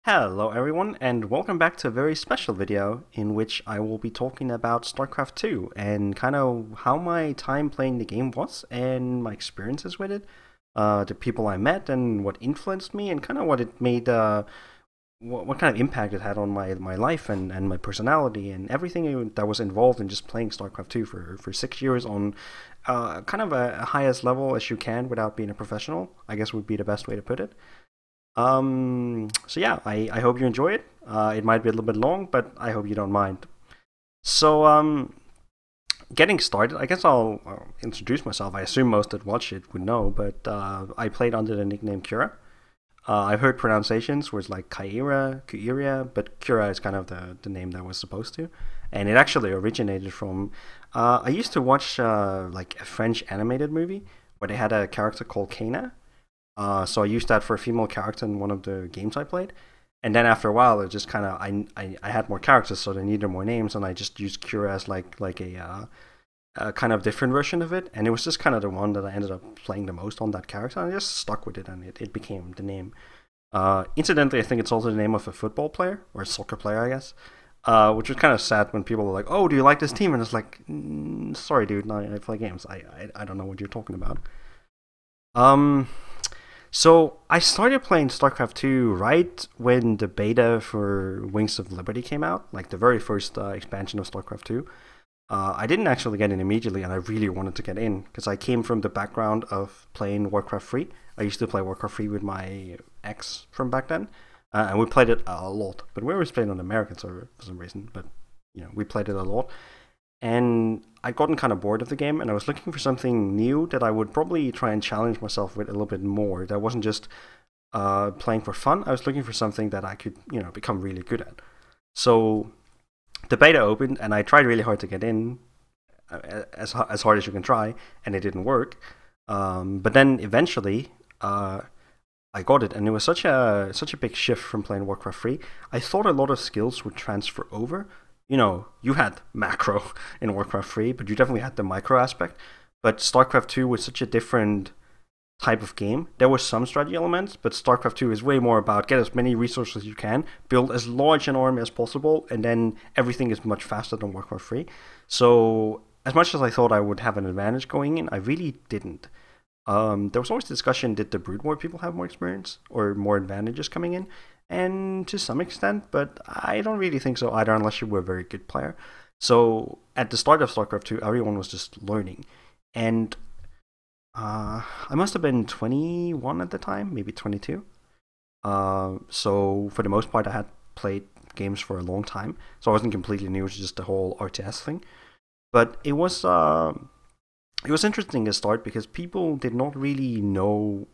Hello everyone, and welcome back to a very special video in which I will be talking about Starcraft 2 and kind of how my time playing the game was and my experiences with it, the people I met and what influenced me and kind of what it made, what kind of impact it had on my life and my personality and everything that was involved in just playing Starcraft 2 for 6 years on kind of a highest level as you can without being a professional, I guess would be the best way to put it. So yeah, I hope you enjoy it. It might be a little bit long, but I hope you don't mind. So, getting started, I guess I'll introduce myself. I assume most that watch it would know, but I played under the nickname Cura. I've heard pronunciations where it's like Khyira, but Cura is kind of the name that was supposed to. And it actually originated from, I used to watch like a French animated movie where they had a character called Khyira. So I used that for a female character in one of the games I played. And then after a while, it just kind of I had more characters, so they needed more names, and I just used Cura as like a kind of different version of it. And it was just kind of the one that I ended up playing the most on that character. And I just stuck with it, and it became the name. Incidentally, I think it's also the name of a football player or a soccer player, I guess. Which was kind of sad when people were like, "Oh, do you like this team?" And it's like, "Sorry, dude, no, I play games. I don't know what you're talking about." So I started playing StarCraft 2 right when the beta for Wings of Liberty came out, like the very first expansion of StarCraft 2. I didn't actually get in immediately, and I really wanted to get in because I came from the background of playing Warcraft 3. I used to play Warcraft 3 with my ex from back then, and we played it a lot. But we always played on the American server for some reason. But we played it a lot. And I'd gotten kind of bored of the game, and I was looking for something new that I would probably try and challenge myself with a little bit more. That wasn't just playing for fun. I was looking for something that I could, become really good at. So the beta opened, and I tried really hard to get in, as hard as you can try, and it didn't work. But then eventually, I got it, and it was such a big shift from playing Warcraft 3. I thought a lot of skills would transfer over. You had macro in Warcraft 3, but you definitely had the micro aspect. But StarCraft 2 was such a different type of game. There were some strategy elements, but StarCraft 2 is way more about get as many resources as you can, build as large an army as possible, and then everything is much faster than Warcraft 3. So, as much as I thought I would have an advantage going in, I really didn't. There was always discussion, did the Brood War people have more experience or more advantages coming in? And to some extent, but I don't really think so either unless you were a very good player. So at the start of StarCraft 2, everyone was just learning. And I must have been 21 at the time, maybe 22. So for the most part, I had played games for a long time. So I wasn't completely new to just the whole RTS thing. But it was interesting to start because people did not really know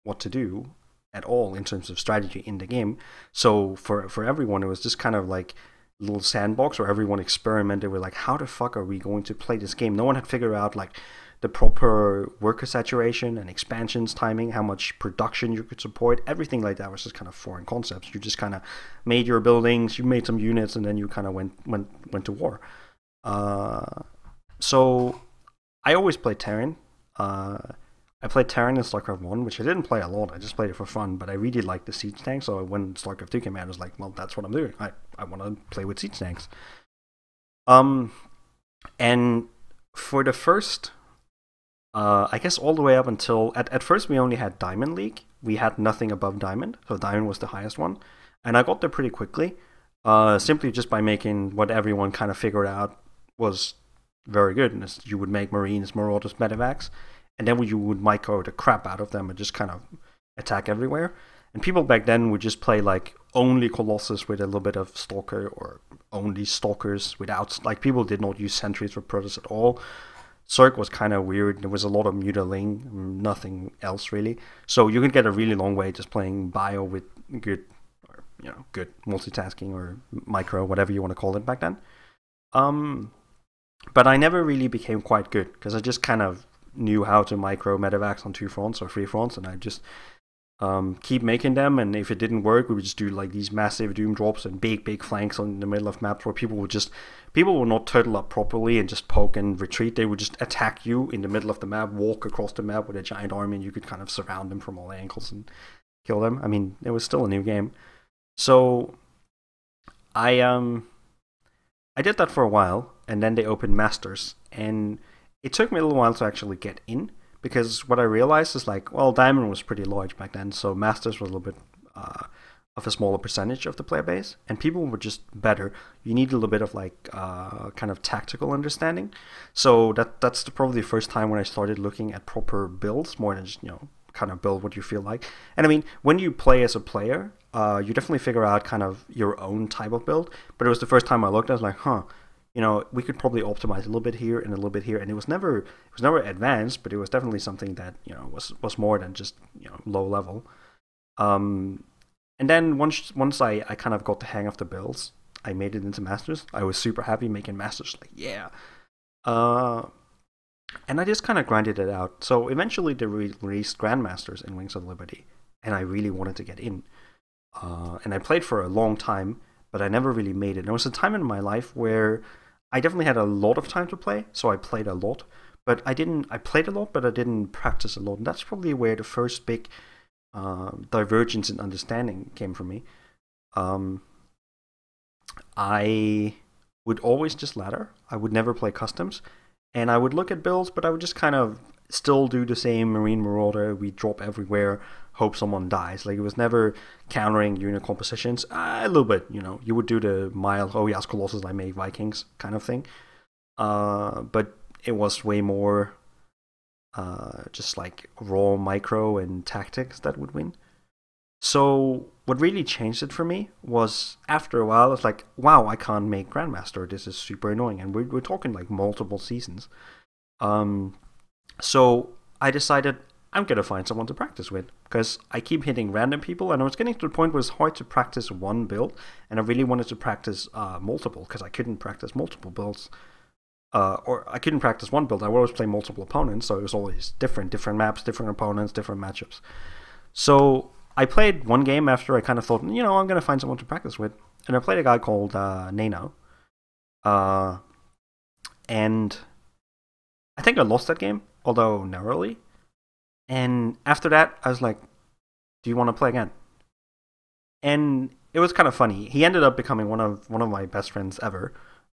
what to do at all in terms of strategy in the game. So for everyone, it was just kind of like a little sandbox where everyone experimented with like, how the fuck are we going to play this game? No one had figured out like the proper worker saturation and expansions timing, how much production you could support. Everything like that was just kind of foreign concepts. You just kind of made your buildings, you made some units, and then you kind of went to war. So I always played Terran. I played Terran in StarCraft 1, which I didn't play a lot. I just played it for fun, but I really liked the siege tank. So when StarCraft 2 came out, I was like, well, that's what I'm doing. I want to play with siege tanks. And for the first, I guess all the way up until, at first we only had Diamond League. We had nothing above Diamond, so Diamond was the highest one. And I got there pretty quickly, simply just by making what everyone kind of figured out was very good. And you would make Marines, Marauders, Medevacs, and then you would micro the crap out of them and just kind of attack everywhere. And people back then would just play like only Colossus with a little bit of Stalker or only Stalkers without, like people did not use sentries for Protoss at all. Zerg was kind of weird. There was a lot of mutiling, nothing else really. So you could get a really long way just playing Bio with good, or, good multitasking or micro, whatever you want to call it back then. But I never really became quite good because I just kind of knew how to micro medevacs on 2 fronts or 3 fronts, and I just keep making them. And if it didn't work, we would just do like these massive doom drops and big flanks on the middle of maps where people would not turtle up properly and just poke and retreat. They would just attack you in the middle of the map, walk across the map with a giant army, and you could kind of surround them from all angles and kill them. I mean, it was still a new game. So I I did that for a while, and then they opened Masters, and it took me a little while to actually get in because what I realized is like, well, Diamond was pretty large back then, so Masters was a little bit of a smaller percentage of the player base, and people were just better. You need a little bit of like kind of tactical understanding. So that's probably the first time when I started looking at proper builds more than just kind of build what you feel like. And I mean, when you play as a player, you definitely figure out kind of your own type of build. But it was the first time I looked, I was like, huh, we could probably optimize a little bit here and a little bit here, and it was never advanced, but it was definitely something that was more than just low level. Um, and then once I kind of got the hang of the builds, I made it into Masters. I was super happy making Masters, like yeah. Uh, and I just kind of grinded it out. So eventually they released Grandmasters in Wings of Liberty, and I really wanted to get in. And I played for a long time, but I never really made it. There was a time in my life where I definitely had a lot of time to play, so I played a lot. But I didn't. I played a lot, but I didn't practice a lot. And that's probably where the first big divergence in understanding came from me. Um, I would always just ladder. I would never play customs, and I would look at builds, but I would just kind of still do the same Marine Marauder. We drop everywhere, hope someone dies. Like it was never countering unit compositions. A little bit, you would do the mild, oh yes, Colossus, I made Vikings kind of thing. But it was way more just like raw micro and tactics that would win. So what really changed it for me was after a while, it's like, wow, I can't make Grandmaster. This is super annoying, and we're talking like multiple seasons. Um, so I decided I'm gonna find someone to practice with because I keep hitting random people, and I was getting to the point where it's hard to practice one build, and I really wanted to practice multiple because I couldn't practice multiple builds. Or I couldn't practice one build. I would always play multiple opponents, so it was always different maps, different opponents, different matchups. So I played one game after I kind of thought, I'm gonna find someone to practice with, and I played a guy called Nano, and I think I lost that game, although narrowly. And after that, I was like, "Do you want to play again?" And it was kind of funny. He ended up becoming one of my best friends ever.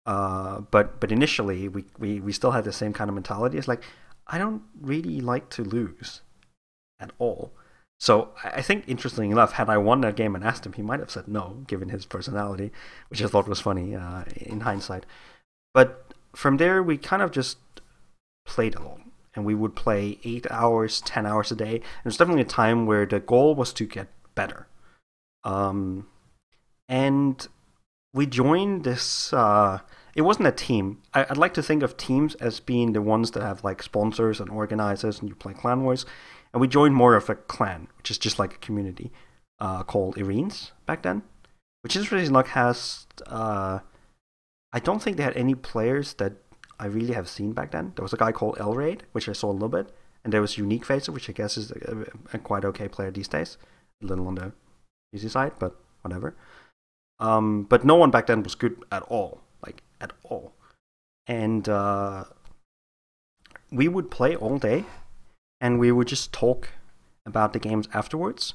But initially, we still had the same kind of mentality. It's like, I don't really like to lose at all. So I think, interestingly enough, had I won that game and asked him, he might have said no, given his personality, which I thought was funny in hindsight. But from there, we kind of just played a lot. And we would play 8 hours, 10 hours a day. And it was definitely a time where the goal was to get better. And we joined this. It wasn't a team. I'd like to think of teams as being the ones that have like sponsors and organizers, and you play Clan Wars. And we joined more of a clan, which is just like a community called Irenes back then, which interestingly enough has. I don't think they had any players that I really have seen back then. There was a guy called Elraid, which I saw a little bit, and there was Unique Facer, which I guess is a quite okay player these days. A little on the easy side, but whatever. But no one back then was good at all, like at all. And we would play all day, and we would just talk about the games afterwards.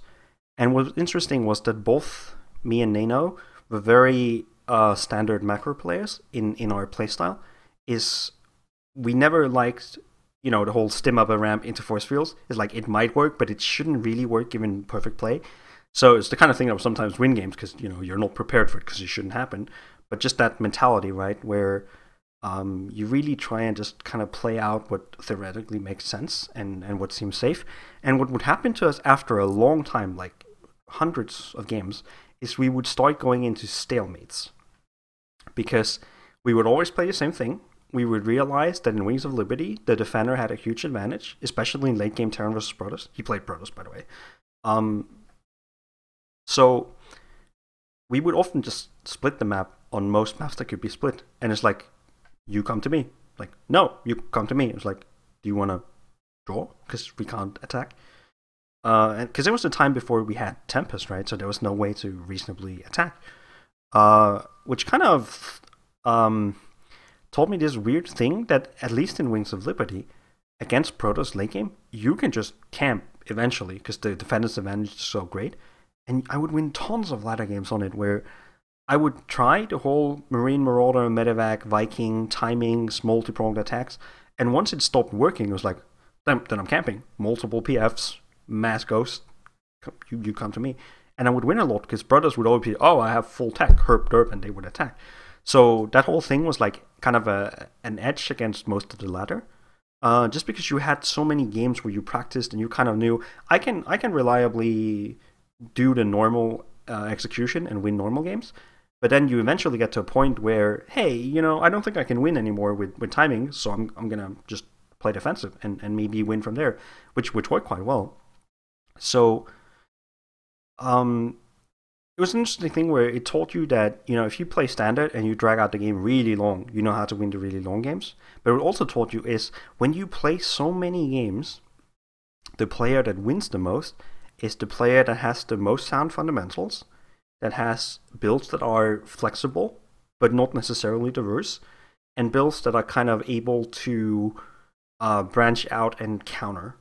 And what was interesting was that both me and Nano were very standard macro players in our playstyle. Is we never liked the whole stim up a ramp into force fields. It's like it might work, but it shouldn't really work given perfect play. So it's the kind of thing that will sometimes win games because you're not prepared for it because it shouldn't happen. But just that mentality, right, where you really try and just kind of play out what theoretically makes sense and what seems safe. And what would happen to us after a long time, like hundreds of games, is we would start going into stalemates because we would always play the same thing. We would realize that in Wings of Liberty, the defender had a huge advantage, especially in late game Terran versus Protoss. He played Protoss, by the way. So we would often just split the map on most maps that could be split. And it's like, you come to me. Like, no, you come to me. It's like, do you want to draw? Because we can't attack. And because there was a time before we had Tempest, right? So there was no way to reasonably attack. Which kind of told me this weird thing that, at least in Wings of Liberty, against Protoss late game, you can just camp eventually because the defender's advantage is so great. and I would win tons of ladder games on it where I would try the whole Marine Marauder, Medevac, Viking, timings, multi-pronged attacks, and once it stopped working, it was like, then I'm camping. Multiple PFs, mass ghost, you come to me. And I would win a lot because brothers would always be, oh, I have full tech, herp derp, and they would attack. So that whole thing was like kind of an edge against most of the ladder. Just because you had so many games where you practiced and you kind of knew, I can religably do the normal execution and win normal games. But then you eventually get to a point where, hey, I don't think I can win anymore with timing, so I'm going to just play defensive and maybe win from there, which worked quite well. So it was an interesting thing where it taught you that, if you play standard and you drag out the game really long, you know how to win the really long games. But it also taught you is when you play so many games, the player that wins the most is the player that has the most sound fundamentals, that has builds that are flexible, but not necessarily diverse, and builds that are kind of able to branch out and counter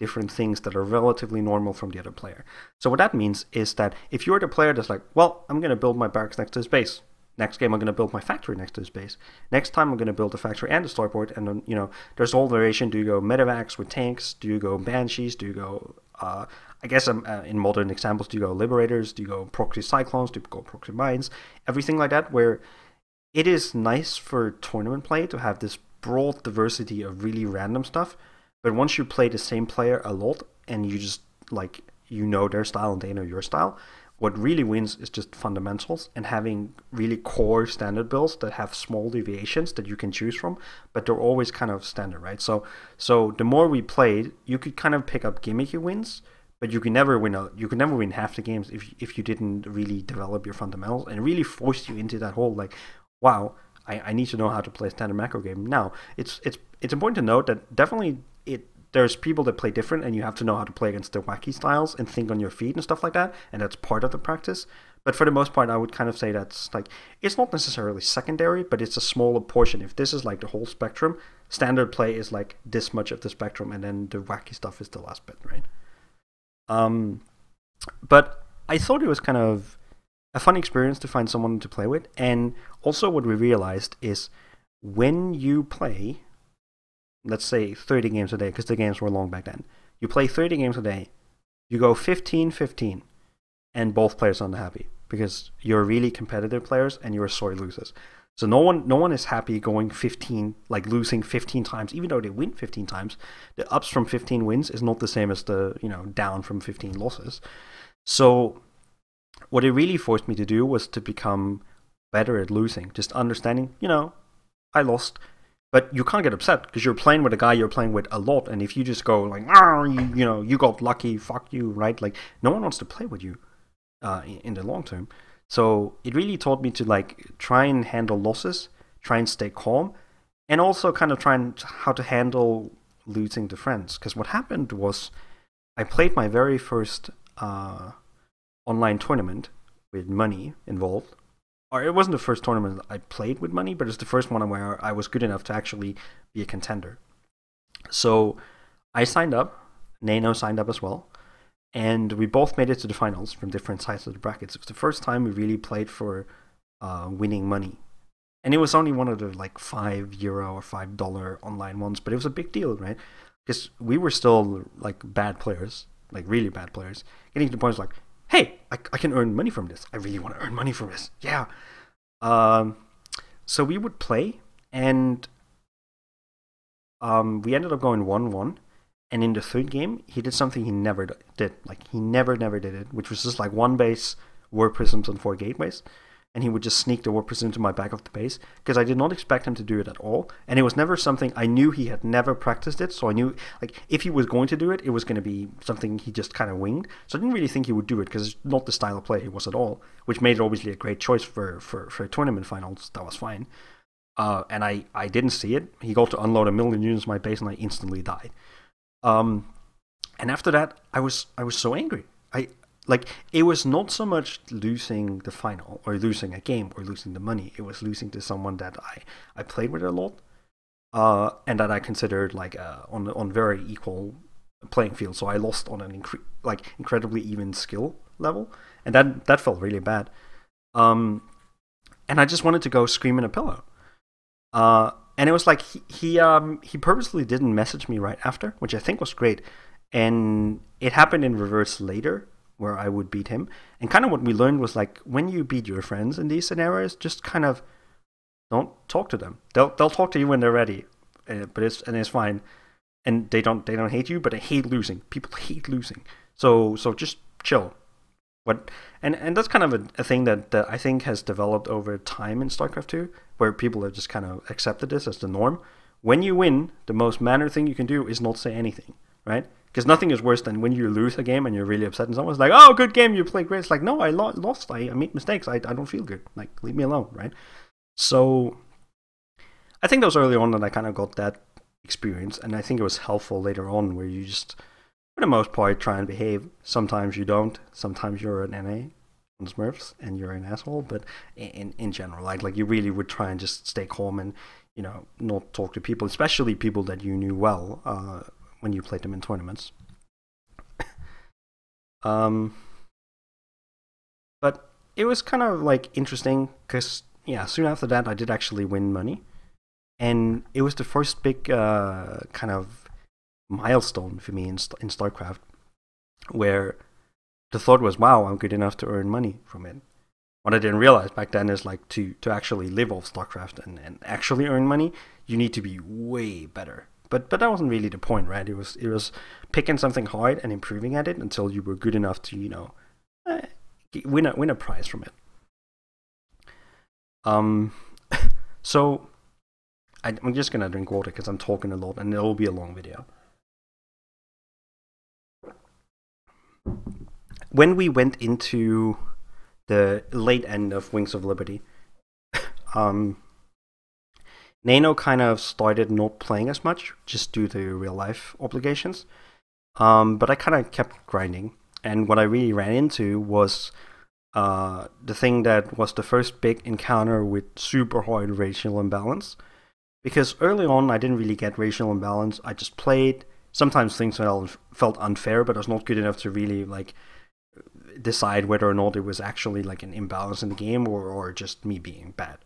different things that are relatively normal from the other player. So what that means is that if you're the player that's like, well, I'm going to build my barracks next to his base. Next game, I'm going to build my factory next to his base. Next time, I'm going to build a factory and a starport. And then, there's all variation. Do you go medevacs with tanks? Do you go banshees? Do you go, I guess in modern examples, do you go liberators? Do you go proxy cyclones? Do you go proxy mines? Everything like that, where it is nice for tournament play to have this broad diversity of really random stuff. But once you play the same player a lot and you just, their style and they know your style, what really wins is just fundamentals and having really core standard builds that have small deviations that you can choose from, but they're always kind of standard, right? So the more we played, you could kind of pick up gimmicky wins, but you can never win half the games if you didn't really develop your fundamentals, and it really forced you into that whole wow, I need to know how to play a standard macro game. Now, it's important to note that definitely there's people that play different, and you have to know how to play against their wacky styles and think on your feet and stuff like that, and that's part of the practice. But for the most part, I would kind of say that's it's not necessarily secondary, but it's a smaller portion. If this is the whole spectrum, standard play is this much of the spectrum, and then the wacky stuff is the last bit, right? But I thought it was kind of a fun experience to find someone to play with, and also what we realized is when you play, let's say 30 games a day, because the games were long back then. You play 30 games a day, you go 15-15, and both players are unhappy because you're really competitive players and you're sore losers. So no one is happy going 15, losing 15 times, even though they win 15 times. The ups from 15 wins is not the same as the down from 15 losses. So what it really forced me to do was to become better at losing, just understanding, I lost. But you can't get upset because you're playing with a guy you're playing with a lot, and if you just go you got lucky, fuck you, right? No one wants to play with you in the long term. So it really taught me to try and handle losses, try and stay calm, and also kind of try and how to handle losing to friends. Because what happened was I played my very first online tournament with money involved. Or it wasn't the first tournament I played with money, but it's the first one where I was good enough to actually be a contender. So I signed up, Nano signed up as well, and we both made it to the finals from different sides of the brackets. It was the first time we really played for winning money. And it was only one of the €5 or $5 online ones, but it was a big deal, right? Because we were still bad players, really bad players, getting to the point hey, I can earn money from this. I really want to earn money from this. Yeah. So we would play, and we ended up going 1-1. And in the third game, he did something he never did. He never did it, which was just one base, warp prisms, and 4 gateways. And he would just sneak the warp prism into my back of the base, because I did not expect him to do it at all. And it was never something, I knew he had never practiced it, so I knew, if he was going to do it, it was going to be something he just kind of winged. So I didn't really think he would do it, because it's not the style of play he was at all, which made it obviously a great choice for tournament finals. That was fine. And I didn't see it. He got to unload 1 million units on my base, and I instantly died. And after that, I was so angry. It was not so much losing the final or losing a game or losing the money. It was losing to someone that I played with a lot, and that I considered on very equal playing field. So I lost on an incredibly even skill level, and that felt really bad. And I just wanted to go scream in a pillow. And it was like he purposely didn't message me right after, which I think was great. And it happened in reverse later, where I would beat him. And kind of what we learned was like, when you beat your friends in these scenarios, just kind of don't talk to them. They'll talk to you when they're ready, but it's fine. And they don't hate you, but they hate losing. People hate losing. So just chill. And that's kind of a thing that I think has developed over time in StarCraft 2, where people have just kind of accepted this as the norm. When you win, the most mannered thing you can do is not say anything, right? Because nothing is worse than when you lose a game and you're really upset and someone's like, oh, good game, you played great. It's like, no, I lost. I made mistakes. I don't feel good. Like, leave me alone, right? So I think that was early on that I kind of got that experience, and I think it was helpful later on, where you just, for the most part, try and behave. Sometimes you don't. Sometimes you're an NA on Smurfs and you're an asshole. But in general, like you really would try and just stay calm and, you know, not talk to people, especially people that you knew well when you played them in tournaments. But it was kind of like interesting because, yeah, soon after that I did actually win money, and it was the first big kind of milestone for me in StarCraft, where the thought was, wow, I'm good enough to earn money from it. What I didn't realize back then is like to actually live off StarCraft and actually earn money, you need to be way better. But that wasn't really the point, right? It was picking something hard and improving at it until you were good enough to, you know, win a prize from it. So I'm just gonna drink water because I'm talking a lot and it will be a long video. When we went into the late end of Wings of Liberty, Nano kind of started not playing as much, just due to real life obligations. But I kind of kept grinding, and what I really ran into was the thing that was the first big encounter with super hard racial imbalance. Because early on, I didn't really get racial imbalance. I just played. Sometimes things felt unfair, but I was not good enough to really like decide whether or not it was actually like an imbalance in the game or just me being bad.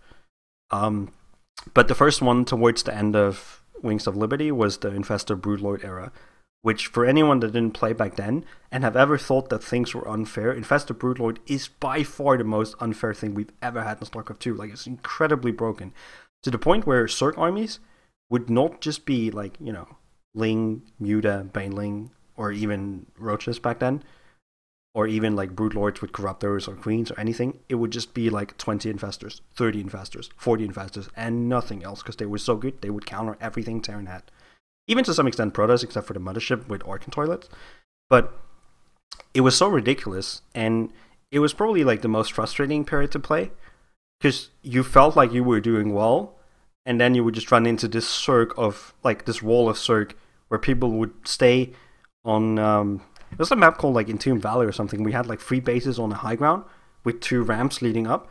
But the first one towards the end of Wings of Liberty was the infestor-brood era, which for anyone that didn't play back then and have ever thought that things were unfair, infestor-brood is by far the most unfair thing we've ever had in StarCraft 2. Like, it's incredibly broken, to the point where Zerg armies would not just be like, you know, Ling, Muta, Baneling, or even Roaches back then, or even like Broodlords with Corruptors or Queens or anything. It would just be like 20 Infestors, 30 Infestors, 40 Infestors, and nothing else, because they were so good, they would counter everything Terran had. Even to some extent Protoss, except for the Mothership with Orc and Toilets. But it was so ridiculous, and it was probably like the most frustrating period to play, because you felt like you were doing well, and then you would just run into this Zerg of, like, this wall of Zerg, where people would stay on, there's a map called like Entombed Valley or something. We had like 3 bases on the high ground with 2 ramps leading up.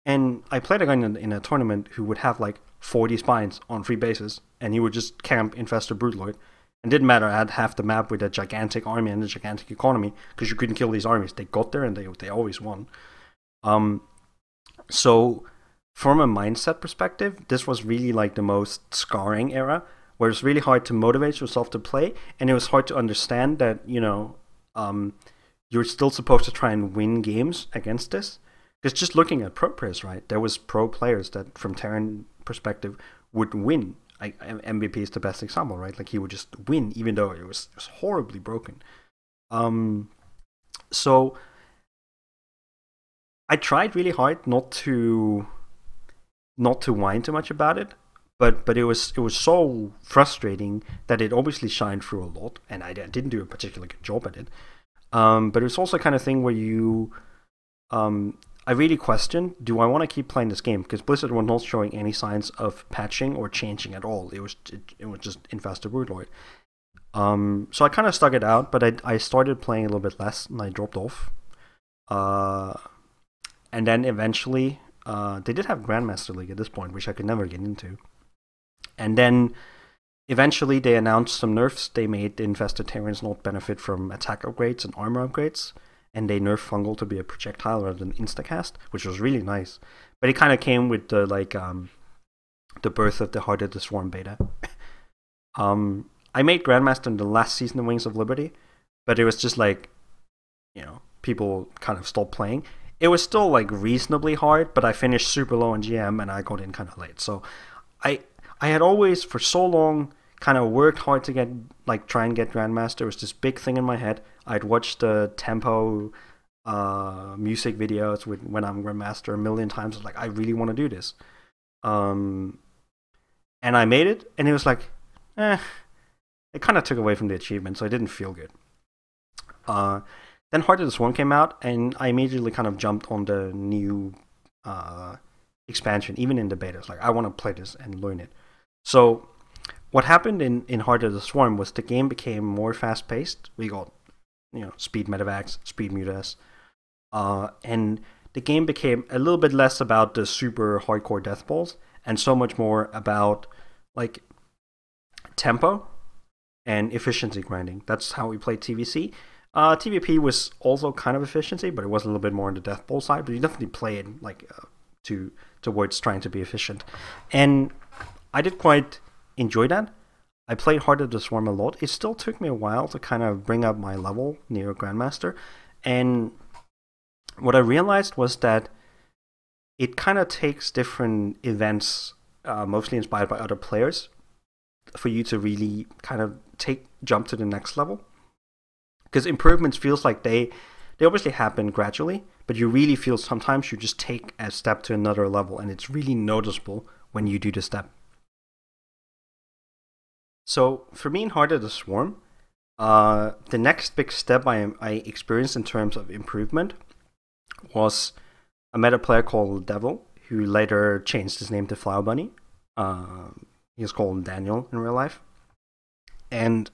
And I played a guy in a tournament who would have like 40 spines on 3 bases, and he would just camp Infestor-Brood. And didn't matter, I had half the map with a gigantic army and a gigantic economy, because you couldn't kill these armies. They got there and they always won. So from a mindset perspective, this was really like the most scarring era, where it's really hard to motivate yourself to play, and it was hard to understand that, you know, you're still supposed to try and win games against this. Because just looking at pro players, right, there was pro players that, from Terran perspective, would win. MVP is the best example, right? Like, he would just win, even though it was horribly broken. So I tried really hard not to whine too much about it, but it was so frustrating that it obviously shined through a lot, and I didn't do a particularly good job at it. But it was also kind of thing where you, I really questioned, do I want to keep playing this game? Because Blizzard was not showing any signs of patching or changing at all. It was just Infestor-Brood. So I kind of stuck it out, but I started playing a little bit less, and I dropped off. And then eventually, they did have Grandmaster League at this point, which I could never get into. And then eventually they announced some nerfs. They made the Infested Terrans not benefit from attack upgrades and armor upgrades. and they nerfed fungal to be a projectile rather than instacast, which was really nice. But it kind of came with the the birth of the Heart of the Swarm beta. I made Grandmaster in the last season of Wings of Liberty, but it was just like, people kind of stopped playing. It was still like reasonably hard, but I finished super low in GM and I got in kind of late. So I had always for so long kind of worked hard to get try and get Grandmaster. It was this big thing in my head. I'd watched the tempo music videos when I'm Grandmaster a million times. I was like, I really want to do this. And I made it, and it was like, it kind of took away from the achievement, so it didn't feel good. Then Heart of the Swarm came out, and I immediately kind of jumped on the new expansion, even in the beta. It's like, I want to play this and learn it. So what happened in Heart of the Swarm was the game became more fast-paced. We got, speed medevacs, speed mutas, and the game became a little bit less about the super hardcore death balls, and so much more about tempo and efficiency grinding. That's how we played TVC. TVP was also kind of efficiency, but it was a little bit more on the death ball side. But you definitely play it towards trying to be efficient, and I did quite enjoy that. I played Heart of the Swarm a lot. It still took me a while to kind of bring up my level near Grandmaster, and what I realized was that it kind of takes different events, mostly inspired by other players, for you to really kind of jump to the next level. Because improvements feels like they obviously happen gradually, but you really feel sometimes you just take a step to another level, and it's really noticeable when you do the step. So for me in Heart of the Swarm, the next big step I experienced in terms of improvement was I met a player called Devil, who later changed his name to Flower Bunny. He was called Daniel in real life. And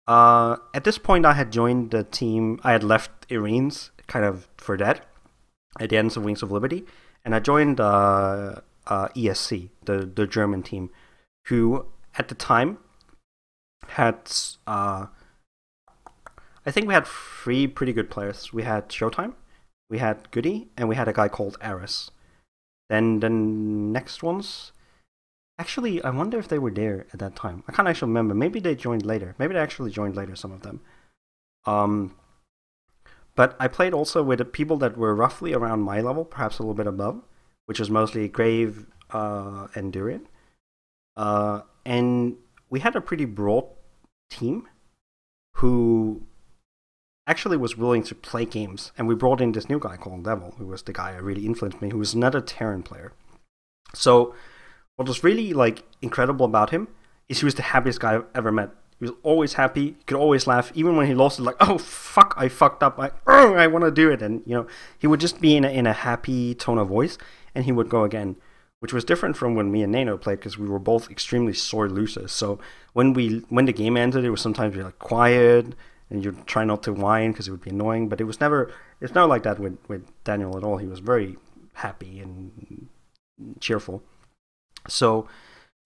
at this point I had joined the team. I had left Irene's kind of for that at the end of Wings of Liberty, and I joined ESC, the German team, who at the time had I think we had 3 pretty good players. We had Showtime, we had Goody, and we had a guy called Aris. Then the next ones, actually, I wonder if they were there at that time. I can't actually remember. Maybe they joined later. Maybe they actually joined later, some of them. But I played also with the people that were roughly around my level, perhaps a little bit above, which was mostly Grave and Durian. And we had a pretty broad team who actually was willing to play games. And we brought in this new guy called Devil, who was the guy who really influenced me, who was another Terran player. So what was really incredible about him is he was the happiest guy I've ever met. He was always happy. He could always laugh, even when he lost. Like, oh fuck, I fucked up. I want to do it, and he would just be in a happy tone of voice, and he would go again, which was different from when me and Nano played, because we were both extremely sore losers. So when the game ended, it was sometimes be quiet, and you'd try not to whine because it would be annoying. But it's never like that with Daniel at all. He was very happy and cheerful. So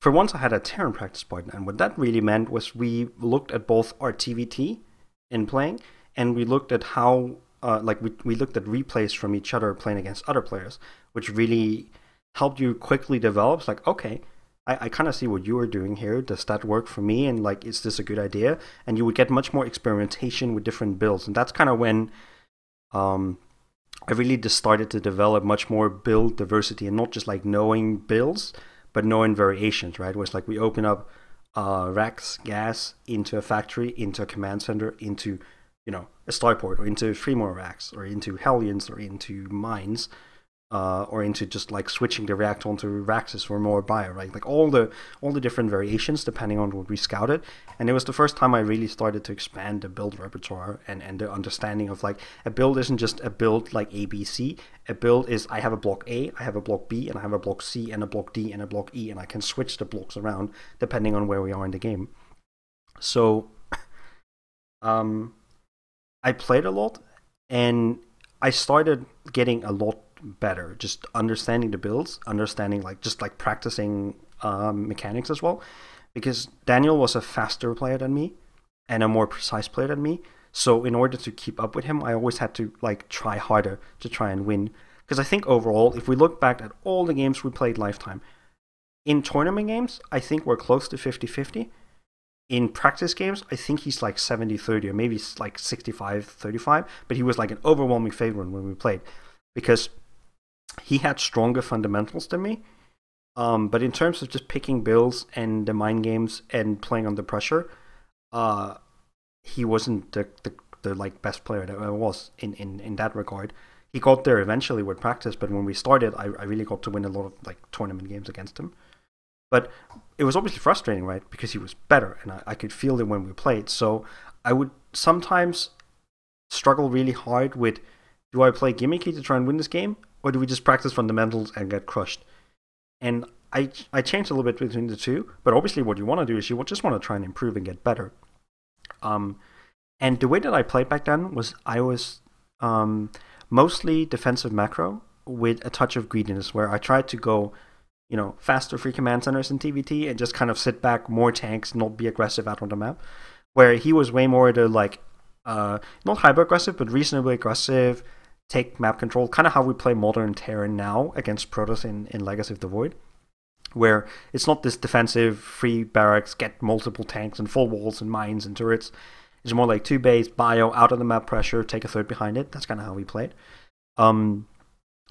for once I had a Terran practice partner, and what that really meant was we looked at both our TVT in playing, and we looked at how we looked at replays from each other playing against other players, which really helped you quickly develop. It's like, okay, I kind of see what you are doing here. Does that work for me? And is this a good idea? And you would get much more experimentation with different builds, and that's kind of when I really just started to develop much more build diversity, and not just knowing builds, but knowing variations, right? It was we open up racks, gas, into a factory, into a command center, into a starport, or into 3 more racks, or into Hellions, or into mines, or into just switching the reactor onto Raxus for more bio, right? All the different variations depending on what we scouted. And it was the first time I really started to expand the build repertoire and the understanding of a build isn't just a build like ABC. A build is I have a block A, I have a block B, and I have a block C, and a block D, and a block E, and I can switch the blocks around depending on where we are in the game. So I played a lot, and I started getting a lot better, just understanding the builds, understanding practicing mechanics as well, because Daniel was a faster player than me and a more precise player than me. So in order to keep up with him, I always had to like try harder to try and win. Because I think overall, if we look back at all the games we played lifetime, in tournament games, I think we're close to 50-50. In practice games, I think he's like 70-30 or maybe like 65-35, but he was like an overwhelming favorite when we played because he had stronger fundamentals than me. But in terms of just picking builds and the mind games and playing under pressure, he wasn't the like best player that I was in that regard. He got there eventually with practice, but when we started, I really got to win a lot of like tournament games against him. But it was obviously frustrating, right? Because he was better, and I could feel it when we played. So I would sometimes struggle really hard with, do I play gimmicky to try and win this game, or do we just practice fundamentals and get crushed? And I changed a little bit between the two, but obviously what you want to do is you just want to try and improve and get better. And the way that I played back then was I was mostly defensive macro with a touch of greediness, where I tried to go, faster free command centers in TVT and just kind of sit back, more tanks, not be aggressive out on the map. Where he was way more the like, not hyper aggressive, but reasonably aggressive, take map control, kind of how we play modern Terran now against Protoss in Legacy of the Void. Where it's not this defensive, free barracks, get multiple tanks and full walls and mines and turrets. It's more like 2 base, bio, out of the map pressure, take a third behind it. That's kind of how we played. And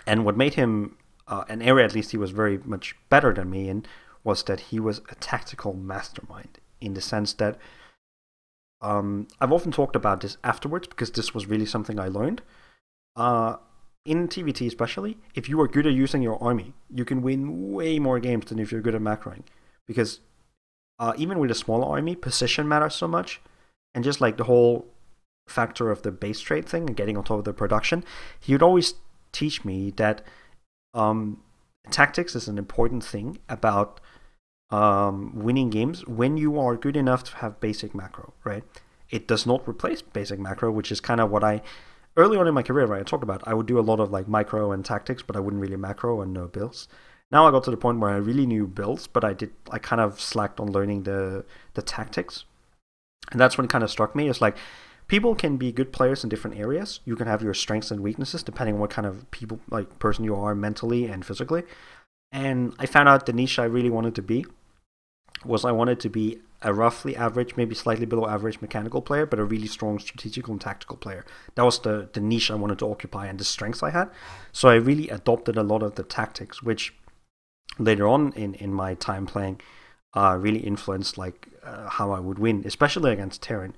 what made him an area, at least he was very much better than me in, was that he was a tactical mastermind, in the sense that I've often talked about this afterwards, because this was really something I learned. In TVT especially, if you are good at using your army, you can win way more games than if you're good at macroing. Because even with a smaller army, position matters so much, and just like the whole factor of the base trade thing and getting on top of the production, he would always teach me that tactics is an important thing about winning games when you are good enough to have basic macro, right? It does not replace basic macro, which is kind of what early on in my career, right, I talked about, I would do a lot of like micro and tactics, but I wouldn't really macro and know builds. Now I got to the point where I really knew builds, but I kind of slacked on learning the tactics. And that's when it kind of struck me. It's like, people can be good players in different areas. You can have your strengths and weaknesses depending on what kind of person you are mentally and physically. And I found out the niche I really wanted to be was I wanted to be a roughly average, maybe slightly below average mechanical player, but a really strong strategical and tactical player. That was the niche I wanted to occupy and the strengths I had. So I really adopted a lot of the tactics, which later on in my time playing really influenced how I would win, especially against Terran.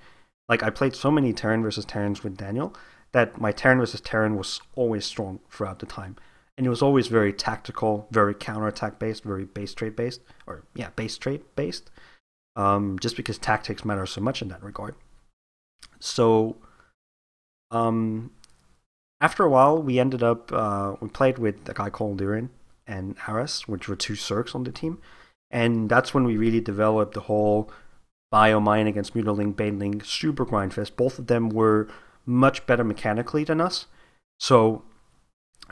Like, I played so many Terran versus Terrans with Daniel that my Terran versus Terran was always strong throughout the time. And it was always very tactical, very counterattack based, very base trade based, just because tactics matter so much in that regard. So, after a while, we ended up, we played with a guy called Lirin and Aras, which were 2 Zergs on the team. And that's when we really developed the whole bio-mine against Mutaling, Baneling, super grindfest. Both of them were much better mechanically than us. So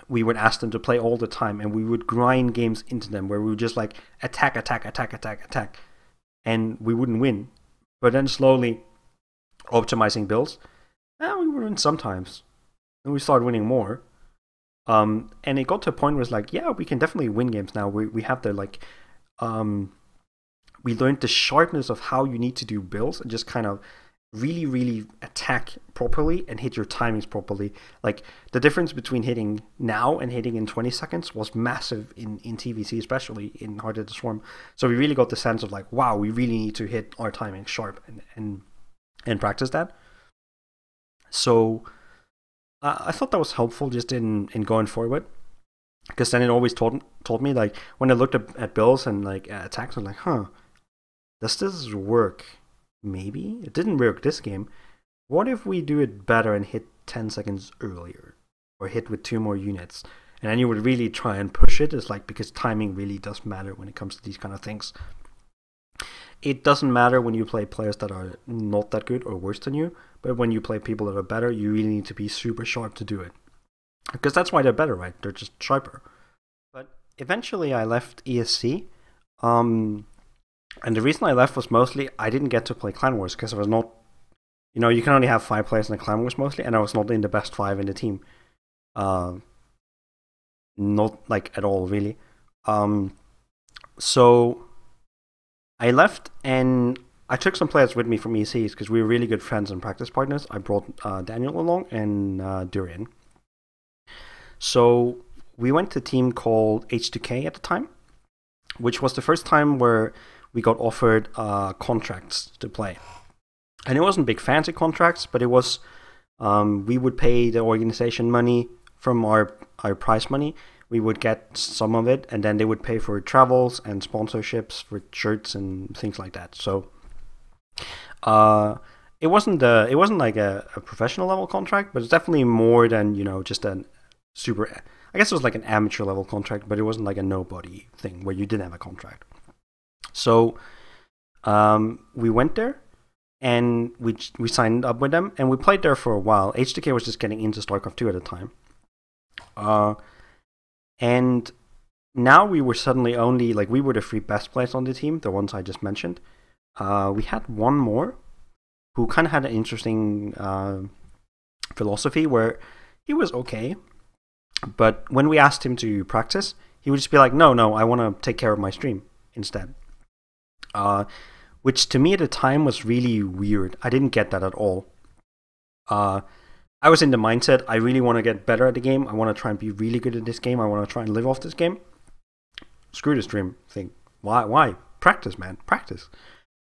we would ask them to play all the time, and we would grind games into them where we would just like attack. And we wouldn't win. But then slowly optimizing builds, we would win sometimes. And we started winning more. And it got to a point where it's like, yeah, we can definitely win games now. We have the we learned the sharpness of how you need to do builds and just kind of really, really attack properly and hit your timings properly. Like, the difference between hitting now and hitting in 20 seconds was massive in TVC, especially in Heart of the Swarm. So we really got the sense of like, wow, we really need to hit our timing sharp and practice that. So I thought that was helpful just in going forward. Because then it always told me, like, when I looked at builds and like attacks, I was like, does this work? Maybe. It didn't work this game. What if we do it better and hit 10 seconds earlier? Or hit with 2 more units? And then you would really try and push it. It's like, because timing really does matter when it comes to these kind of things. It doesn't matter when you play players that are not that good or worse than you. But when you play people that are better, you really need to be super sharp to do it. Because that's why they're better, right? They're just sharper. But eventually I left ESC. And the reason I left was mostly I didn't get to play Clan Wars because I was not, you know, you can only have 5 players in the clan wars mostly, and I was not in the best 5 in the team. Not like at all, really. So I left, and I took some players with me from ECs because we were really good friends and practice partners. I brought Daniel along and Durian. So we went to a team called H2K at the time, which was the first time where we got offered contracts to play. And it wasn't big fancy contracts, but it was, we would pay the organization money from our prize money. We would get some of it, and then they would pay for travels and sponsorships for shirts and things like that. So it wasn't like a professional level contract, but it's definitely more than, you know, just a super, I guess it was like an amateur level contract, but it wasn't like a nobody thing where you didn't have a contract. So we went there, and we signed up with them, and we played there for a while. H2K was just getting into Starcraft 2 at the time. And now we were suddenly only, like, we were the 3 best players on the team, the ones I just mentioned. We had one more who kind of had an interesting philosophy where he was okay, but when we asked him to practice, he would just be like, no, I want to take care of my stream instead. Which to me at the time was really weird. I didn't get that at all. I was in the mindset, I really want to get better at the game. I want to try and be really good at this game. I want to try and live off this game. Screw the stream thing. Why? Practice, man. Practice.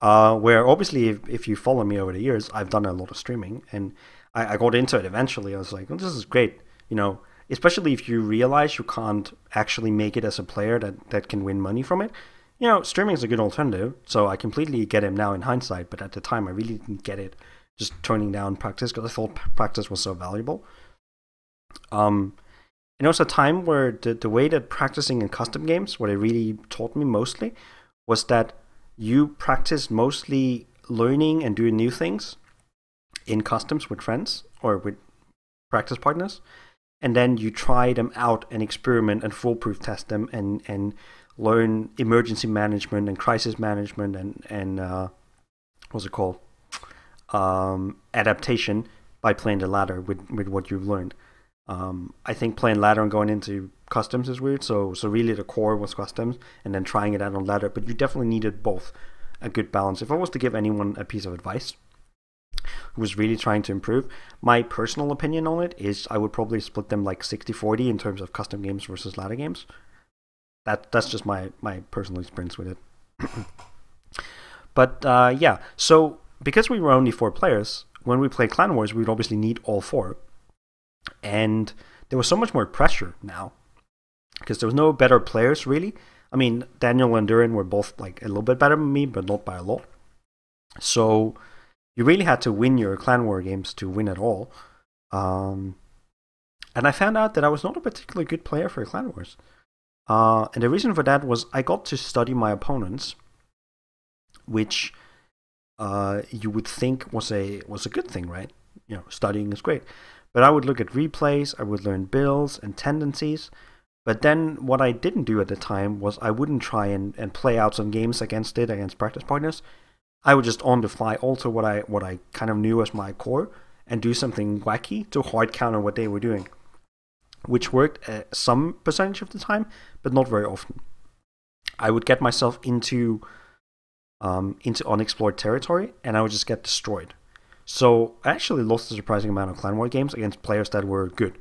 Where obviously, if you follow me over the years, I've done a lot of streaming, and I got into it eventually. I was like, well, this is great. You know, especially if you realize you can't actually make it as a player that can win money from it. You know, streaming is a good alternative, so I completely get it now in hindsight, but at the time I really didn't get it, just turning down practice because I thought practice was so valuable. And it was a time where the way that practicing in custom games, what it really taught me mostly, was that you practice mostly learning and doing new things in customs with friends or with practice partners, and then you try them out and experiment and foolproof test them and learn emergency management and crisis management and what's it called? Adaptation by playing the ladder with what you've learned. I think playing ladder and going into customs is weird, so really the core was customs and then trying it out on ladder, but you definitely needed both, a good balance. If I was to give anyone a piece of advice who was really trying to improve, my personal opinion on it is I would probably split them like 60-40 in terms of custom games versus ladder games. That's just my personal experience with it. But yeah, so because we were only 4 players, when we played Clan Wars, we would obviously need all 4. And there was so much more pressure now, because there was no better players, really. I mean, Daniel and Durin were both like a little bit better than me, but not by a lot. So you really had to win your Clan War games to win at all. And I found out that I was not a particularly good player for Clan Wars. And the reason for that was I got to study my opponents, which you would think was a good thing, right? You know, studying is great. But I would look at replays, I would learn builds and tendencies. But then what I didn't do at the time was I wouldn't try and play out some games against practice partners. I would just on the fly alter what I kind of knew as my core and do something wacky to hard counter what they were doing, which worked some percentage of the time, but not very often. I would get myself into unexplored territory, and I would just get destroyed. So I actually lost a surprising amount of Clan War games against players that were good,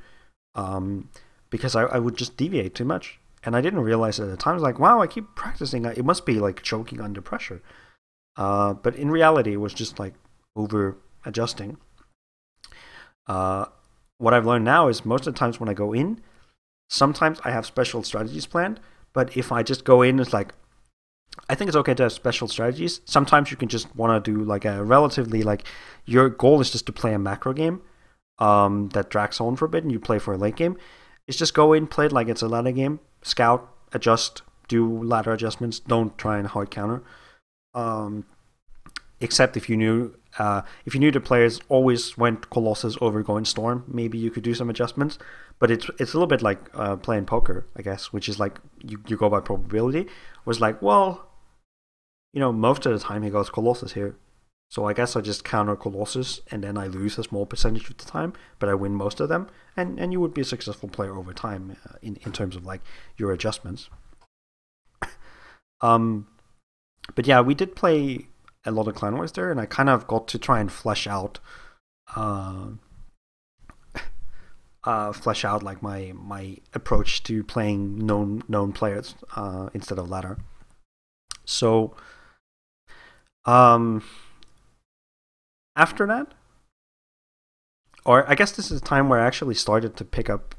because I would just deviate too much, and I didn't realize at the time. I was like, wow, I keep practicing. It must be like choking under pressure. But in reality, it was just like over adjusting. What I've learned now is most of the times when I go in, sometimes I have special strategies planned, but if I just go in, it's like, I think it's okay to have special strategies. Sometimes you can just want to do like a relatively, like, your goal is just to play a macro game that drags on for a bit and you play for a late game. It's just go in, play it like it's a ladder game, scout, adjust, do ladder adjustments, don't try and hard counter. Except if you knew the players always went Colossus over going Storm, maybe you could do some adjustments. But it's a little bit like playing poker, I guess, which is like you go by probability. Was like, well, you know, most of the time he goes Colossus here. So I guess I just counter Colossus, and then I lose a small percentage of the time, but I win most of them, and you would be a successful player over time in terms of like your adjustments. But yeah, we did play a lot of Clan Wars there, and I kind of got to try and flesh out like my approach to playing known players instead of ladder. So after that, or I guess this is the time where I actually started to pick up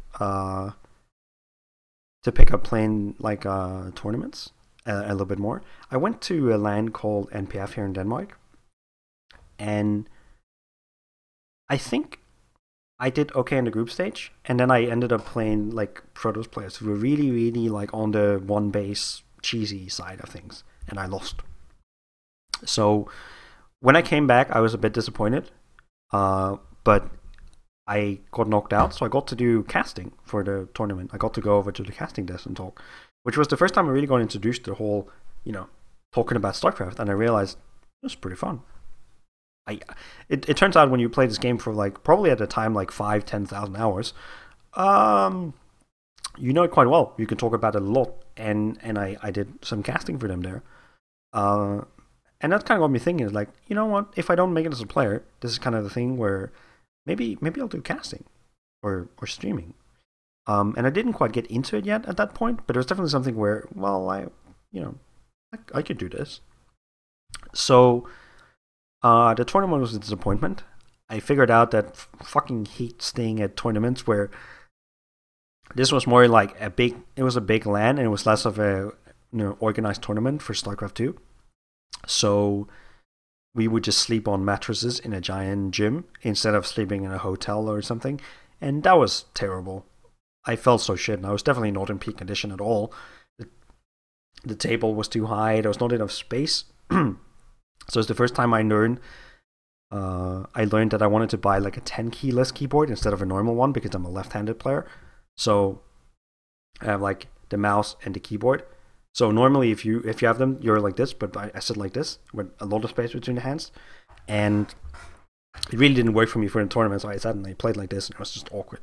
playing like tournaments a little bit more. I went to a LAN called NPF here in Denmark, and I think I did okay in the group stage, and then I ended up playing like Protoss players who were really, really like on the one base cheesy side of things, and I lost. So when I came back, I was a bit disappointed, but I got knocked out, so I got to do casting for the tournament. I got to go over to the casting desk and talk, which was the first time I really got introduced to the whole, talking about StarCraft, and I realized it was pretty fun. It turns out when you play this game for like probably at the time like 5,000-10,000 hours, you know it quite well. You can talk about it a lot, and I did some casting for them there, and that kind of got me thinking. Like, you know what? If I don't make it as a player, this is kind of the thing where maybe I'll do casting or streaming. And I didn't quite get into it yet at that point, but it was definitely something where, well, I could do this. So the tournament was a disappointment. I figured out that fucking hate staying at tournaments where this was more like it was a big LAN, and it was less of a organized tournament for StarCraft 2. So we would just sleep on mattresses in a giant gym instead of sleeping in a hotel or something, and that was terrible. I felt so shit, and I was definitely not in peak condition at all. The table was too high, there was not enough space. So it's the first time I learned that I wanted to buy like a 10 keyless keyboard instead of a normal one, because I'm a left-handed player. So I have like the mouse and the keyboard. So normally if you have them, you're like this, but I sit like this with a lot of space between the hands, and it really didn't work for me for the tournament. So I sat and I played like this, and it was just awkward.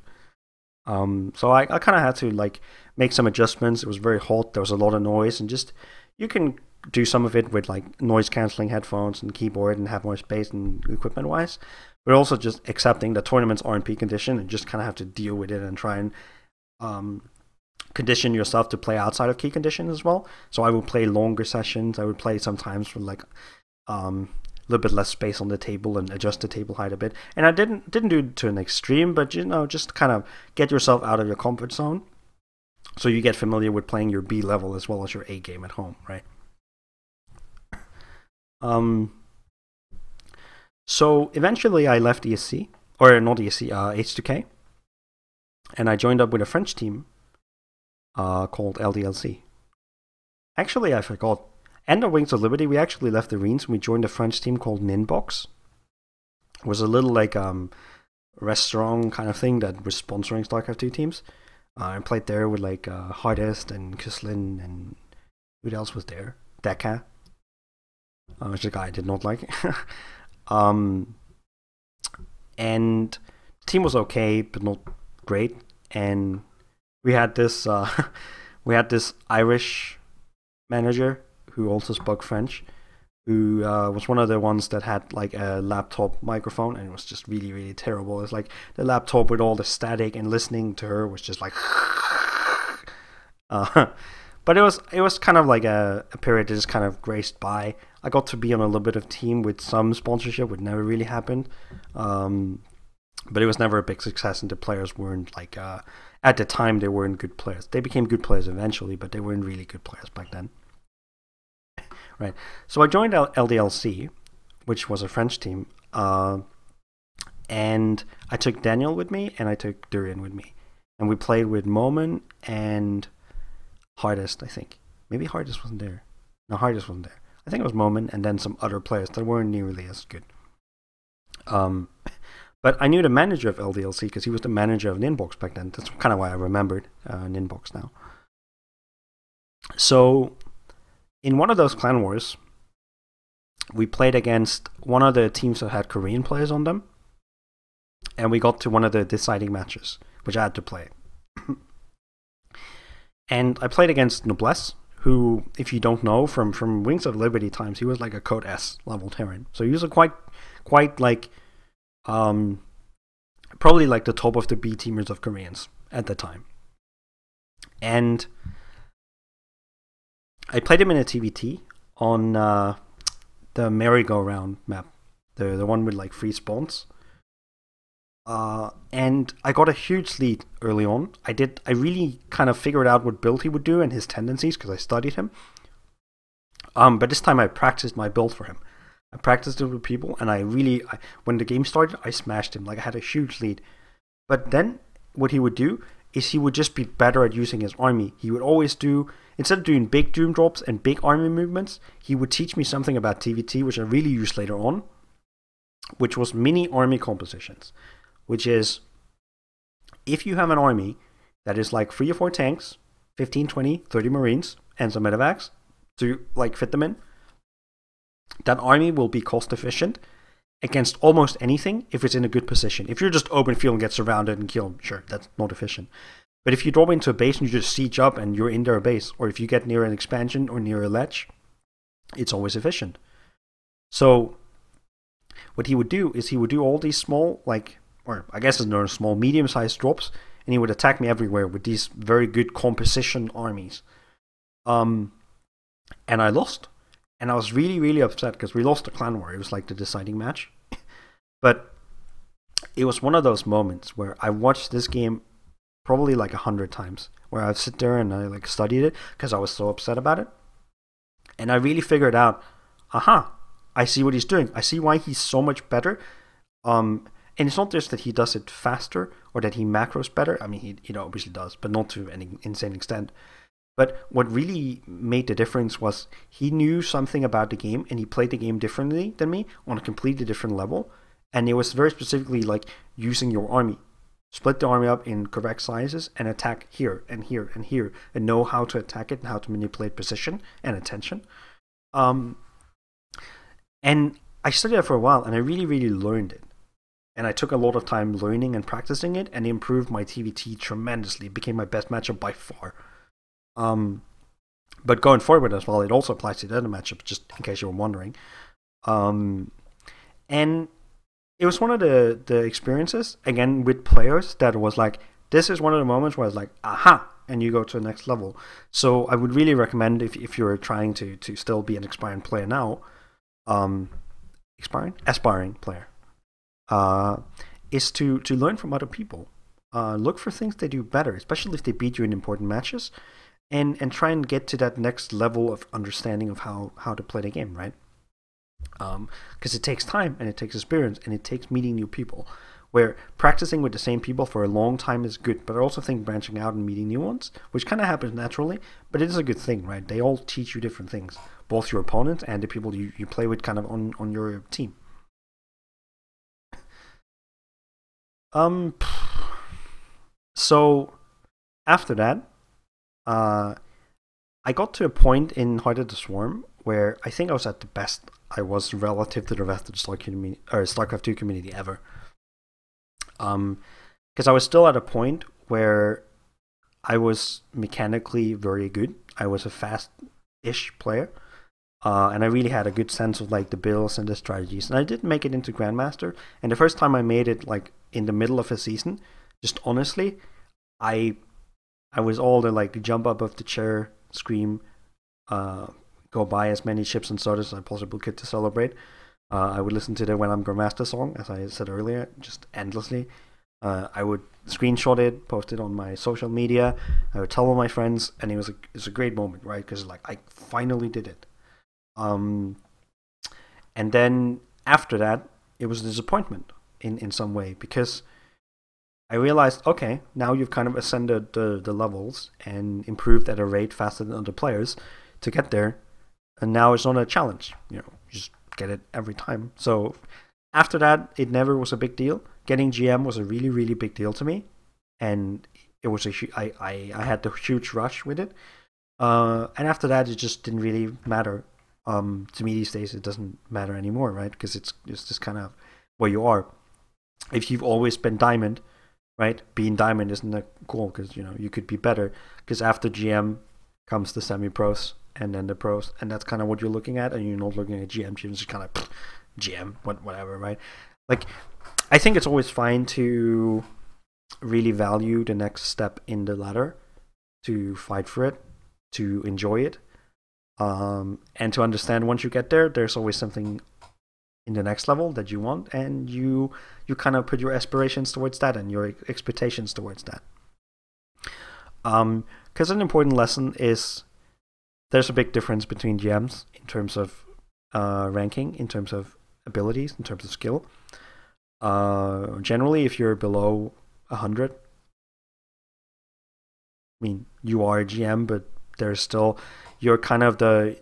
So I kind of had to like make some adjustments. It was very hot, there was a lot of noise, and just you can do some of it with like noise cancelling headphones and keyboard and have more space and equipment wise, but also just accepting that tournaments are in peak condition and just kind of have to deal with it and try and condition yourself to play outside of key conditions as well. So I would play longer sessions. I would play sometimes with like a little bit less space on the table and adjust the table height a bit. And I didn't do it to an extreme, but just kind of get yourself out of your comfort zone, so you get familiar with playing your B level as well as your A game at home, right? So eventually I left ESC, or not ESC, H2K, and I joined up with a French team called LDLC. Actually, I forgot. End of Wings of Liberty, we actually left the Reens and we joined a French team called Ninbox. It was a little like restaurant kind of thing that was sponsoring StarCraft 2 teams. I played there with like Hardest and Kuslin, and who else was there? Deka, which is a guy I did not like. And the team was okay, but not great. And we had this Irish manager who also spoke French, who was one of the ones that had like a laptop microphone, and it was just really, really terrible. It's like the laptop with all the static, and listening to her was just like but it was kind of like a period that just kind of graced by. I got to be on a little bit of team with some sponsorship, which never really happened, but it was never a big success, and the players weren't like at the time they weren't good players. They became good players eventually, but they weren't really good players back then. Right. So I joined LDLC, which was a French team, and I took Daniel with me, and I took Durian with me, and we played with Moman and Hardest, I think. Maybe Hardest wasn't there. No, Hardest wasn't there. I think it was Moman and then some other players that weren't nearly as good. But I knew the manager of LDLC because he was the manager of Ninbox back then. That's kind of why I remembered Ninbox now. So in one of those clan wars, we played against one of the teams that had Korean players on them, and we got to one of the deciding matches, which I had to play. And I played against Noblesse, who, if you don't know, from Wings of Liberty times, he was like a Code S level Terran. So he was a quite like, probably like the top of the B teamers of Koreans at the time. And I played him in a TVT on the merry-go-round map, the one with like 3 spawns. And I got a huge lead early on. I really kind of figured out what build he would do and his tendencies because I studied him. But this time I practiced my build for him. I practiced it with people, and when the game started, I smashed him. Like, I had a huge lead. But then what he would do is he would just be better at using his army. He would always do, instead of doing big doom drops and big army movements, he would teach me something about TVT, which I really used later on, which was mini army compositions. Which is, if you have an army that is like 3 or 4 tanks, 15, 20, 30 marines, and some medevacs to like fit them in, that army will be cost efficient against almost anything if it's in a good position. If you're just open field and get surrounded and killed, sure, that's not efficient. But if you drop into a base and you just siege up and you're in their base, or if you get near an expansion or near a ledge, it's always efficient. So what he would do is he would do all these small, like, or I guess it's not small, medium-sized drops, and he would attack me everywhere with these very good composition armies. And I lost. And I was really, really upset because we lost the clan war. It was like the deciding match. But it was one of those moments where I watched this game probably like 100 times, where I'd sit there and I like studied it because I was so upset about it. And I really figured out, aha, I see what he's doing. I see why he's so much better. And it's not just that he does it faster or that he macros better. I mean, he obviously does, but not to any insane extent. But what really made the difference was he knew something about the game, and he played the game differently than me on a completely different level. And it was very specifically like using your army. Split the army up in correct sizes and attack here and here and here, and know how to attack it and how to manipulate position and attention. And I studied that for a while, and I really, really learned it. And I took a lot of time learning and practicing it, and it improved my TVT tremendously. It became my best matchup by far. But going forward as well, it also applies to the other matchups, just in case you were wondering. And it was one of the experiences, again, with players that was like, this is one of the moments where I was like, aha, and you go to the next level. So I would really recommend, if you're trying to still be an aspiring player now, aspiring player, is to learn from other people. Look for things they do better, especially if they beat you in important matches, and try and get to that next level of understanding of how to play the game, right? Because it takes time, and it takes experience, and it takes meeting new people, where practicing with the same people for a long time is good, but I also think branching out and meeting new ones, which kind of happens naturally, but it is a good thing, right? They all teach you different things, both your opponents and the people you play with kind of on your team. So after that, I got to a point in Heart of the Swarm where I think I was at the best I was relative to the rest of the Starcraft 2 community ever. Because I was still at a point where I was mechanically very good. I was a fast-ish player. And I really had a good sense of like the builds and the strategies. And I did make it into Grandmaster. And the first time I made it like in the middle of a season, just honestly, I was all the like jump up off the chair, scream, go buy as many chips and sodas as I possibly could to celebrate. I would listen to the When I'm Grandmaster song, as I said earlier, just endlessly. I would screenshot it, post it on my social media. I would tell all my friends, and it was a great moment, right? Because like I finally did it. And then after that, it was a disappointment in some way, because I realized, okay, now you've kind of ascended the levels and improved at a rate faster than other players to get there, and now it's not a challenge. You just get it every time. So after that, it never was a big deal. Getting GM was a really, really big deal to me, and it was I had the huge rush with it. And after that, it just didn't really matter. To me these days it doesn't matter anymore, right? Because it's just kind of where you are. If you've always been diamond, right, being diamond isn't that cool, because you could be better, because after GM comes the semi-pros and then the pros, and that's kind of what you're looking at, and you're not looking at GM. GM's just kind of GM, whatever, right? Like, I think it's always fine to really value the next step in the ladder, to fight for it, to enjoy it, and to understand once you get there, there's always something in the next level that you want, and you kind of put your aspirations towards that and your expectations towards that. Because an important lesson is there's a big difference between GMs in terms of ranking, in terms of abilities, in terms of skill. Generally, if you're below 100, I mean, you are a GM, but there's still, you're kind of the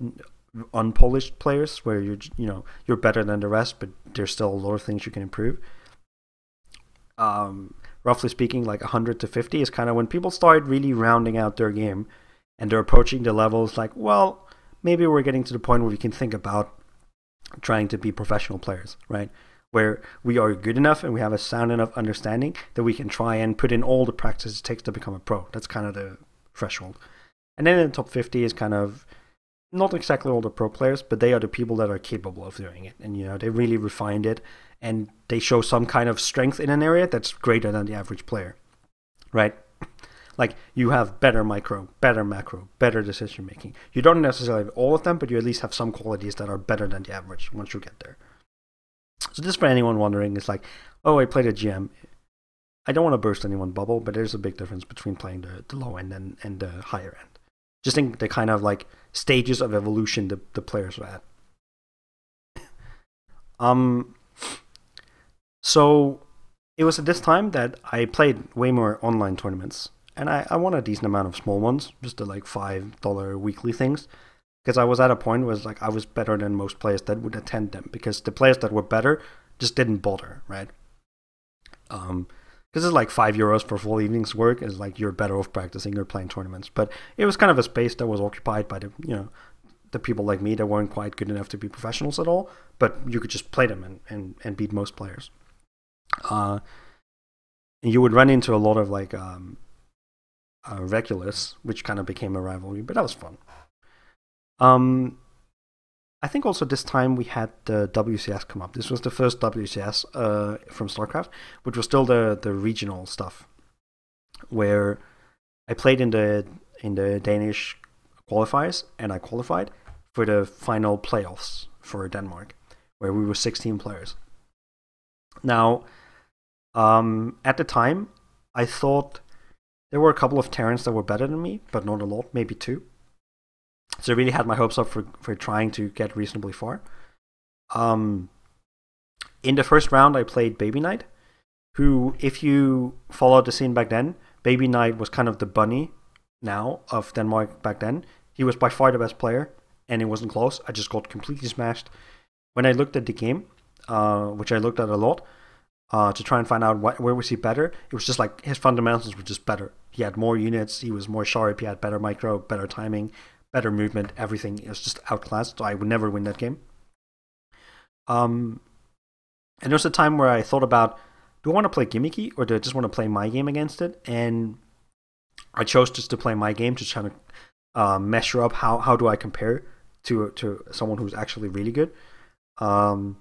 unpolished players where you're better than the rest, but there's still a lot of things you can improve. Roughly speaking, like 100 to 50 is kind of when people start really rounding out their game, and they're approaching the levels like, well, maybe we're getting to the point where we can think about trying to be professional players, right? Where we are good enough and we have a sound enough understanding that we can try and put in all the practice it takes to become a pro. That's kind of the threshold. And then in the top 50 is kind of not exactly all the pro players, but they are the people that are capable of doing it. And, they really refined it, and they show some kind of strength in an area that's greater than the average player, right? Like, you have better micro, better macro, better decision making. You don't necessarily have all of them, but you at least have some qualities that are better than the average once you get there. So just for anyone wondering, it's like, oh, I played a GM. I don't want to burst anyone's bubble, but there's a big difference between playing the low end and the higher end. Just think the kind of like stages of evolution the players are at. So it was at this time that I played way more online tournaments, and I won a decent amount of small ones, just the like $5 weekly things. Because I was at a point where I was better than most players that would attend them, because the players that were better just didn't bother, right? Because it's like €5 for full evening's work. Is like you're better off practicing or playing tournaments. But it was kind of a space that was occupied by the people like me that weren't quite good enough to be professionals at all. But you could just play them and beat most players. And you would run into a lot of like regulars, which kind of became a rivalry. But that was fun. I think also this time we had the WCS come up. This was the first WCS from Starcraft, which was still the regional stuff, where I played in the Danish qualifiers, and I qualified for the final playoffs for Denmark, where we were 16 players. Now, at the time, I thought there were a couple of Terrans that were better than me, but not a lot, maybe 2. So I really had my hopes up for trying to get reasonably far. In the first round, I played Baby Knight, who, if you followed the scene back then, Baby Knight was kind of the bunny now of Denmark back then. He was by far the best player, and it wasn't close. I just got completely smashed. When I looked at the game, which I looked at a lot, to try and find out where was he better, it was just like his fundamentals were just better. He had more units, he was more sharp, he had better micro, better timing, better movement, everything. It was just outclassed, so I would never win that game. And there was a time where I thought about, do I want to play gimmicky, or do I just want to play my game against it? And I chose just to play my game, to try to measure up how do I compare to someone who's actually really good. Because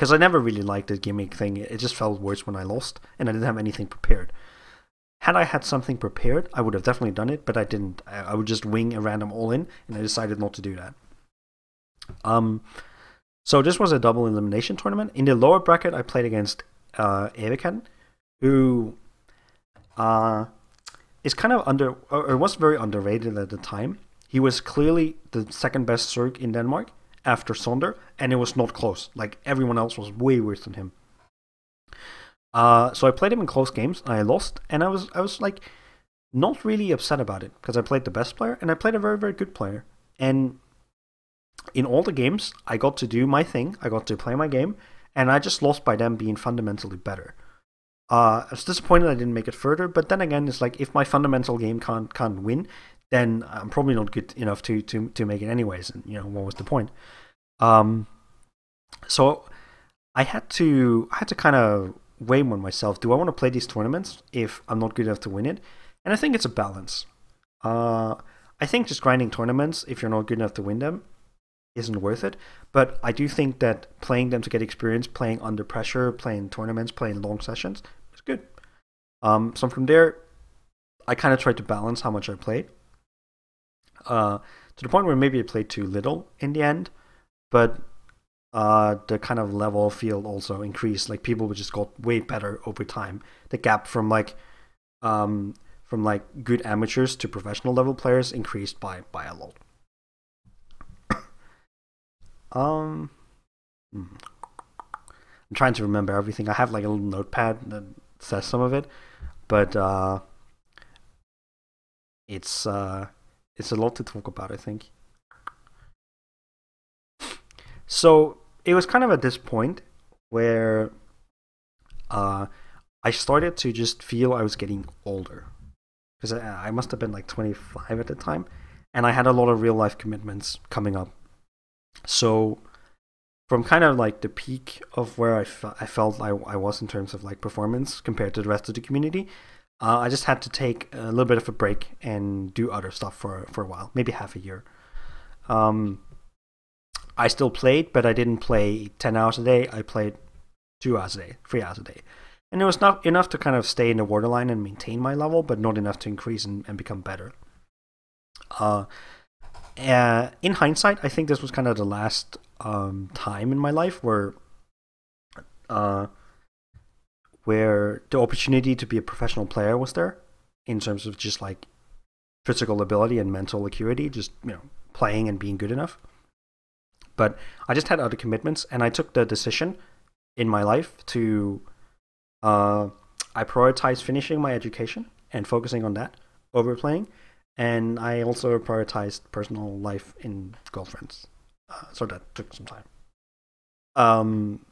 I never really liked the gimmick thing. It just felt worse when I lost, and I didn't have anything prepared. Had I had something prepared, I would have definitely done it, but I didn't. I would just wing a random all-in, and I decided not to do that. So this was a double elimination tournament. In the lower bracket, I played against Evikan, who is kind of or was very underrated at the time. He was clearly the second best Zerg in Denmark after Sonder, and it was not close. Like, everyone else was way worse than him. So I played him in close games, and I lost, and I was like not really upset about it, because I played the best player, and I played a very, very good player. And in all the games, I got to do my thing, I got to play my game, and I just lost by them being fundamentally better. I was disappointed I didn't make it further, but then again, it's like, if my fundamental game can't win, then I'm probably not good enough to make it anyways. And what was the point? Um, so I had to kind of weigh on myself. Do I want to play these tournaments if I'm not good enough to win it? And I think it's a balance. Uh, I think just grinding tournaments if you're not good enough to win them isn't worth it. But I do think that playing them to get experience, playing under pressure, playing tournaments, playing long sessions is good. So from there, I kind of tried to balance how much I played. To the point where maybe I played too little in the end, but the kind of level field also increased. Like people would just got way better over time. The gap from like good amateurs to professional level players increased by a lot. Um, hmm. I'm trying to remember everything. I have like a little notepad that says some of it, but it's uh, it's a lot to talk about, I think. So it was kind of at this point where uh, I started to just feel I was getting older because I must have been like 25 at the time, and I had a lot of real life commitments coming up. So from kind of like the peak of where I felt I was in terms of like performance compared to the rest of the community, I just had to take a little bit of a break and do other stuff for a while, maybe half a year. Um, I still played, but I didn't play 10 hours a day. I played 2 hours a day, 3 hours a day, and it was not enough to kind of stay in the borderline and maintain my level, but not enough to increase and become better. Uh, in hindsight, I think this was kind of the last time in my life uh, where the opportunity to be a professional player was there, in terms of just like physical ability and mental acuity, just playing and being good enough. But I just had other commitments, and I took the decision in my life to uh, I prioritized finishing my education and focusing on that over playing, and I also prioritized personal life in girlfriends. So that took some time. Um,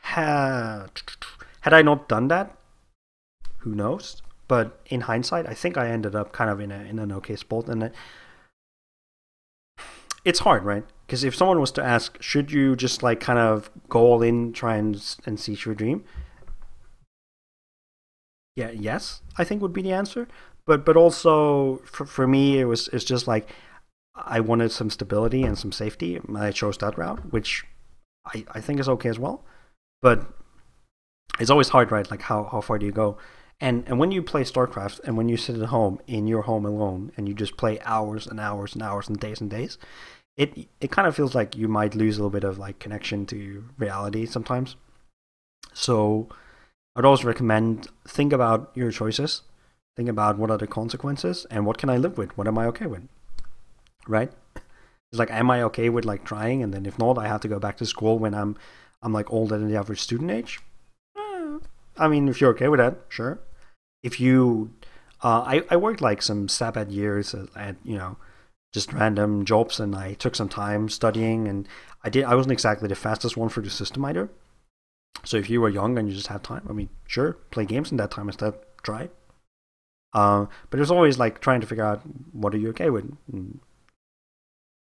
ha- had I not done that, who knows? But in hindsight, I think I ended up kind of in an okay spot, and it's hard, right? Because if someone was to ask, should you just like kind of go all in, try and seize your dream? Yeah, yes, I think would be the answer. But also for me, it's just like I wanted some stability and some safety. I chose that route, which I think is okay as well. But it's always hard, right? Like how far do you go? And when you play StarCraft and when you sit at home in your home alone and you just play hours and hours and hours and days, it kind of feels like you might lose a little bit of like connection to reality sometimes. So I'd always recommend think about your choices, think about what are the consequences and what can I live with? What am I okay with? Right? It's like, am I okay with like trying? And then if not, I have to go back to school when I'm like older than the average student age. I mean, if you're okay with that, sure. If you, I worked like some Sabbath years at just random jobs, and I took some time studying, and I wasn't exactly the fastest one through the system either. So if you were young and you just had time, I mean, sure, play games in that time instead. Try. But it was always like trying to figure out what are you okay with. And,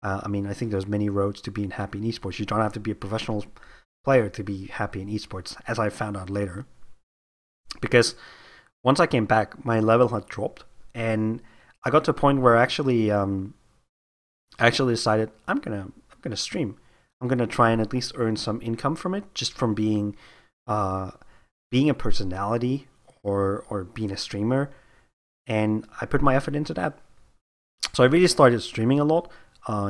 I mean, I think there's many roads to being happy in esports. You don't have to be a professional player to be happy in esports, as I found out later. Because once I came back, my level had dropped, and I got to a point where I actually decided I'm gonna stream. I'm gonna try and at least earn some income from it, just from uh, being a personality or being a streamer, and I put my effort into that. So I really started streaming a lot,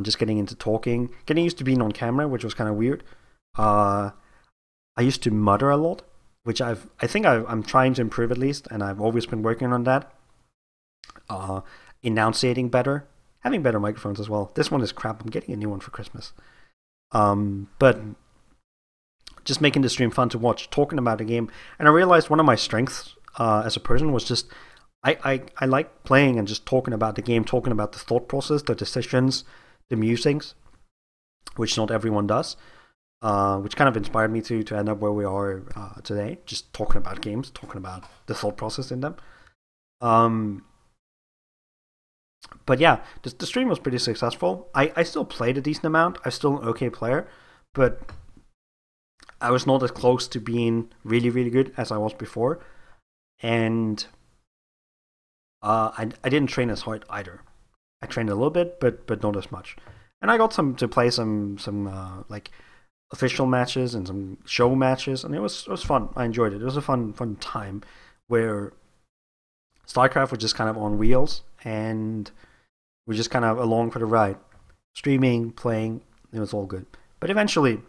just getting into talking, getting used to being on camera, which was kind of weird. Uh, I used to mutter a lot, which I think I'm trying to improve at least, and I've always been working on that. Uh, Enunciating better, having better microphones as well. This one is crap. I'm getting a new one for Christmas. But just making the stream fun to watch, talking about the game, and I realized one of my strengths as a person was just I like playing and just talking about the game, talking about the thought process, the decisions, the musings, which not everyone does. Which kind of inspired me to end up where we are today, just talking about games, talking about the thought process in them. Um, But yeah, the stream was pretty successful. I still played a decent amount. I'm still an okay player, but I was not as close to being really, really good as I was before. And I didn't train as hard either. I trained a little bit, but not as much. And I got to play some like official matches and some show matches, and it was fun. I enjoyed it. It was a fun time where StarCraft was just kind of on wheels, and we're just kind of along for the ride, streaming, playing. It was all good. But eventually,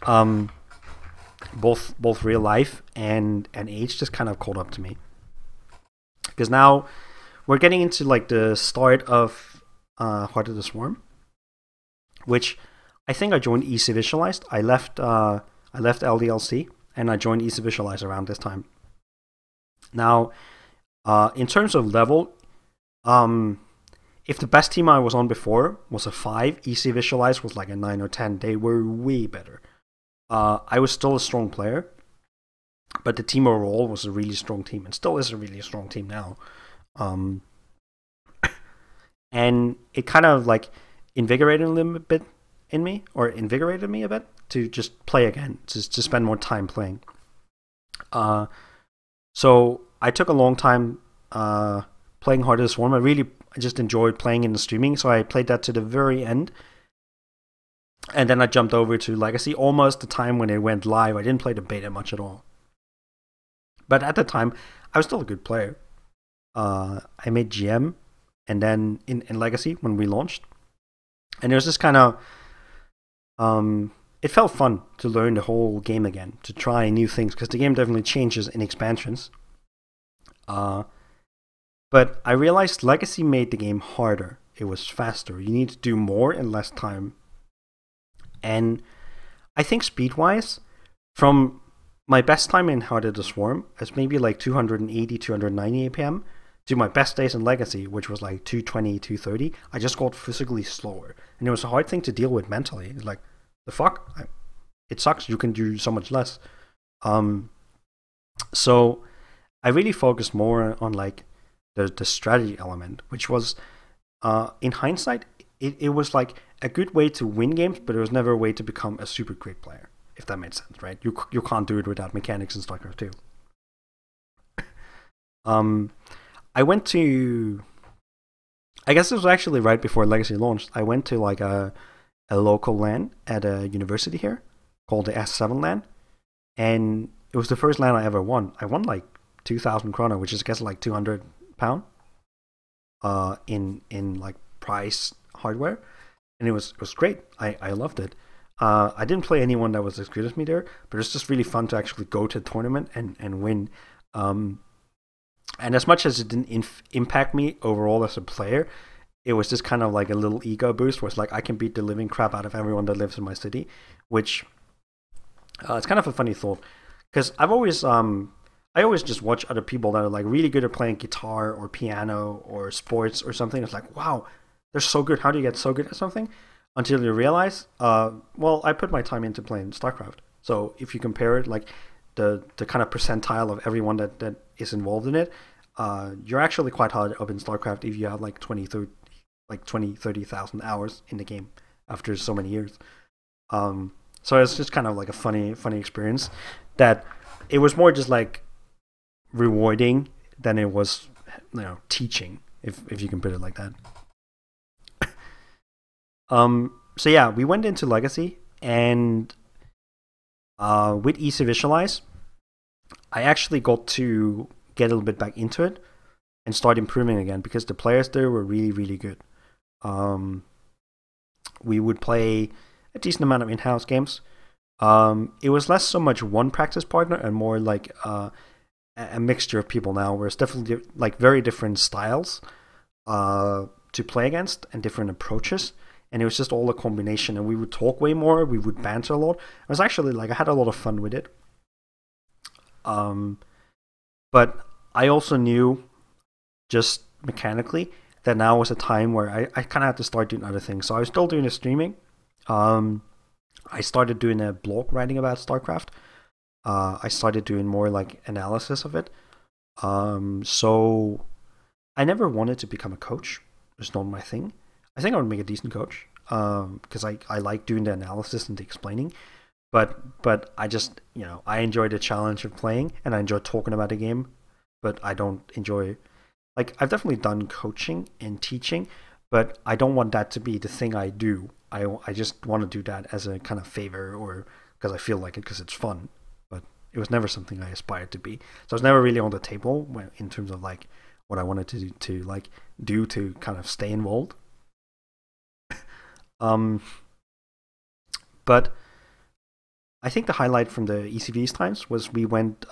um, both real life and age just kind of caught up to me, because now we're getting into like the start of Heart of the Swarm, which I think I joined EC Visualized. I left LDLC and I joined EC Visualized around this time. Now, in terms of level, if the best team I was on before was a 5, EC Visualized was like a 9 or 10. They were way better. I was still a strong player, but the team overall was a really strong team, and still is a really strong team now. And it kind of like invigorated a bit in me, or invigorated me a bit to just play again, to spend more time playing. So I took a long time playing Heart of the Swarm. I just enjoyed playing in the streaming, so I played that to the very end. And then I jumped over to Legacy, almost the time when it went live. I didn't play the beta much at all. But at the time, I was still a good player. I made GM, and then in Legacy, when we launched. And it was just kind of... it felt fun to learn the whole game again, to try new things, because the game definitely changes in expansions. But I realized Legacy made the game harder. It was faster. You need to do more in less time. And I think speed-wise, from my best time in Heart of the Swarm, it's maybe like 280, 290 APM, to my best days in Legacy, which was like 220, 230, I just got physically slower. And it was a hard thing to deal with mentally. It's like, the fuck? It sucks. You can do so much less. So I really focused more on like the strategy element, which was, in hindsight, it was like a good way to win games, but it was never a way to become a super great player, if that made sense, right? You can't do it without mechanics in StarCraft 2. I went to... I guess it was actually right before Legacy launched. I went to like a local LAN at a university here called the S7 LAN, and it was the first LAN I ever won. I won like 2,000 krona, which is I guess like £200 in like price hardware, and it was great. I loved it. I didn't play anyone that was as good as me there, but it's just really fun to actually go to a tournament and win. And as much as it didn't impact me overall as a player, it was just kind of like a little ego boost where it's like I can beat the living crap out of everyone that lives in my city, which it's kind of a funny thought, because I always just watch other people that are like really good at playing guitar or piano or sports or something. It's like, wow, they're so good. How do you get so good at something? Until you realize, well, I put my time into playing StarCraft. So if you compare it, like the kind of percentile of everyone that is involved in it, you're actually quite hard up in StarCraft if you have like 30,000 hours in the game after so many years. So it's just kind of like a funny experience that it was more just like rewarding than it was, teaching, if you can put it like that. So yeah, we went into Legacy, and with EC Visualize, I actually got to get a little bit back into it and start improving again, because the players there were really, really good. We would play a decent amount of in-house games. It was less so much one practice partner and more like a mixture of people now, where it's definitely like very different styles to play against and different approaches. And it was just all a combination, and we would talk way more, we would banter a lot. It was actually like, I had a lot of fun with it. But I also knew, just mechanically, that now was a time where I kind of had to start doing other things. So I was still doing the streaming. I started doing a blog writing about StarCraft. I started doing more like analysis of it. So I never wanted to become a coach. It's not my thing. I think I would make a decent coach because I like doing the analysis and the explaining. But I just, I enjoy the challenge of playing and I enjoy talking about the game. But I don't enjoy, like, I've definitely done coaching and teaching, but I don't want that to be the thing I do. I just want to do that as a kind of favor or because I feel like it because it's fun. But it was never something I aspired to be. So it was never really on the table in terms of like what I wanted to like do to kind of stay involved. Um, but I think the highlight from the ECV's times was we went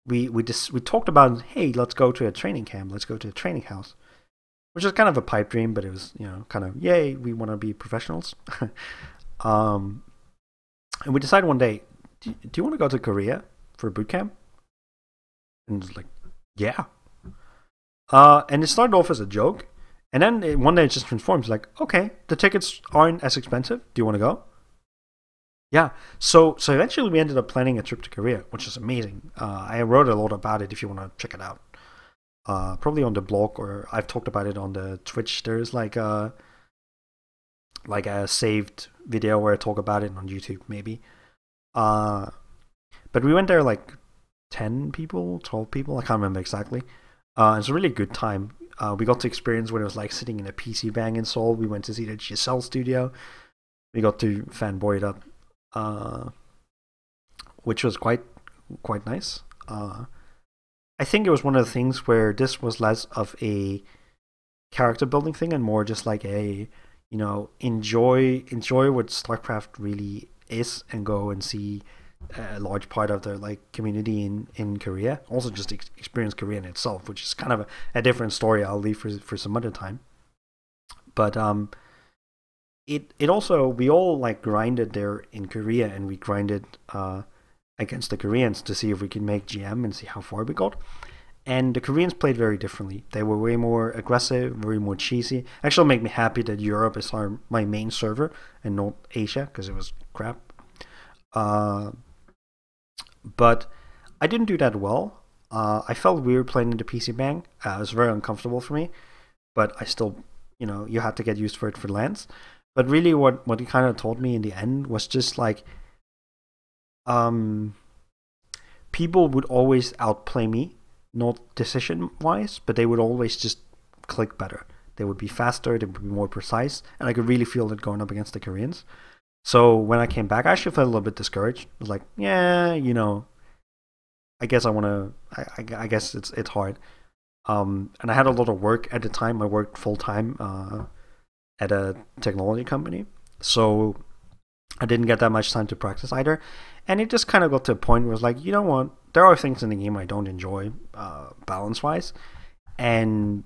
we talked about, hey, let's go to a training camp, let's go to a training house, which is kind of a pipe dream, but it was kind of yay, we want to be professionals. um, and we decided one day, do you want to go to Korea for a boot camp? And it's like, yeah. And it started off as a joke, and then one day it just transforms. Like, okay, the tickets aren't as expensive. Do you want to go? Yeah. So eventually we ended up planning a trip to Korea, which is amazing. I wrote a lot about it if you want to check it out. Probably on the blog, or I've talked about it on the Twitch. There's like a saved video where I talk about it on YouTube, maybe. But we went there like 10 people, 12 people, I can't remember exactly. It's a really good time. We got to experience when it was like sitting in a PC bang in Seoul. We went to see the GSL studio. We got to fanboy it up, which was quite nice. I think it was one of the things where this was less of a character building thing and more just like a, enjoy what StarCraft really is and go and see a large part of the like community in Korea. Also just experience Korea in itself, which is kind of a different story I'll leave for some other time. But it also, we all like grinded there in Korea, and we grinded against the Koreans to see if we could make GM and see how far we got. And the Koreans played very differently. They were way more aggressive, very more cheesy. Actually, made me happy that Europe is my main server and not Asia, because it was crap. But I didn't do that well. I felt weird playing in the PC bang. It was very uncomfortable for me. But I still, you had to get used for it for lands. But really, what it kind of taught me in the end was just like, people would always outplay me, not decision-wise, but they would always just click better. They would be faster, they would be more precise, and I could really feel it going up against the Koreans. So when I came back, I actually felt a little bit discouraged. I was like, yeah, I guess I want to, I guess it's hard. And I had a lot of work at the time. I worked full-time at a technology company. So I didn't get that much time to practice either. And it just kind of got to a point where it was like, you know what? There are things in the game I don't enjoy balance-wise. And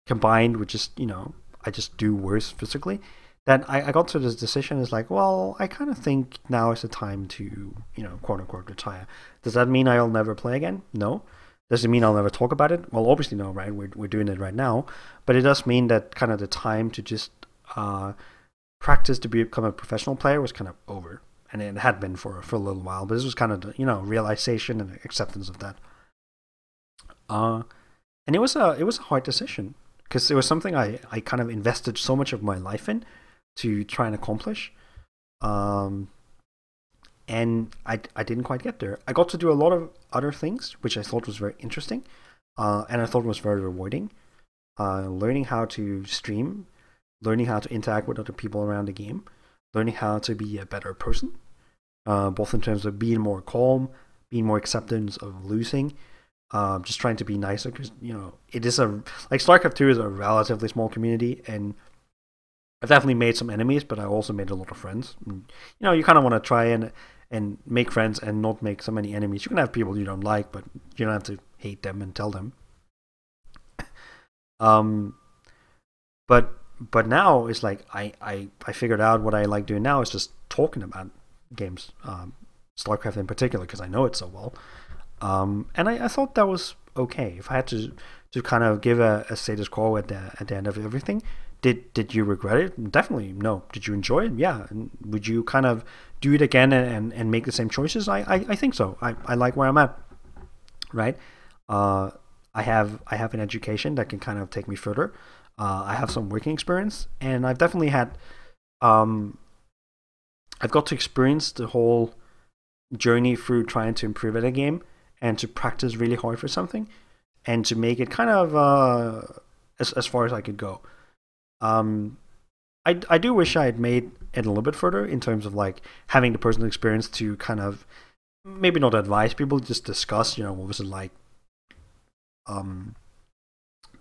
combined with just, I just do worse physically. That I got to this decision is like, well, I kind of think now is the time to, quote-unquote retire. Does that mean I'll never play again? No. Does it mean I'll never talk about it? Well, obviously no, right? We're doing it right now. But it does mean that kind of the time to just practice to become a professional player was kind of over. And it had been for a little while. But this was kind of the, realization and acceptance of that. And it was a hard decision. Because it was something I kind of invested so much of my life in to try and accomplish. And I didn't quite get there. I got to do a lot of other things, which I thought was very interesting. And I thought was very rewarding. Learning how to stream, learning how to interact with other people around the game, learning how to be a better person, both in terms of being more calm, being more acceptance of losing, just trying to be nicer, because, it is like Starcraft 2 is a relatively small community, and I've definitely made some enemies, but I also made a lot of friends. And, you kind of want to try and make friends and not make so many enemies. You can have people you don't like, but you don't have to hate them and tell them. But now it's like I figured out what I like doing now is just talking about games, StarCraft in particular, because I know it so well. And I thought that was okay. If I had to kind of give a status quo at the end of everything, did you regret it? Definitely no. Did you enjoy it? Yeah. And would you kind of do it again and make the same choices? I think so. I like where I'm at, right? I have an education that can kind of take me further. I have some working experience, and I've definitely had um, I've got to experience the whole journey through trying to improve at a game and to practice really hard for something and to make it kind of as far as I could go. Um, I do wish I had made it a little bit further in terms of like having the personal experience to kind of maybe not advise people, just discuss, what was it like um,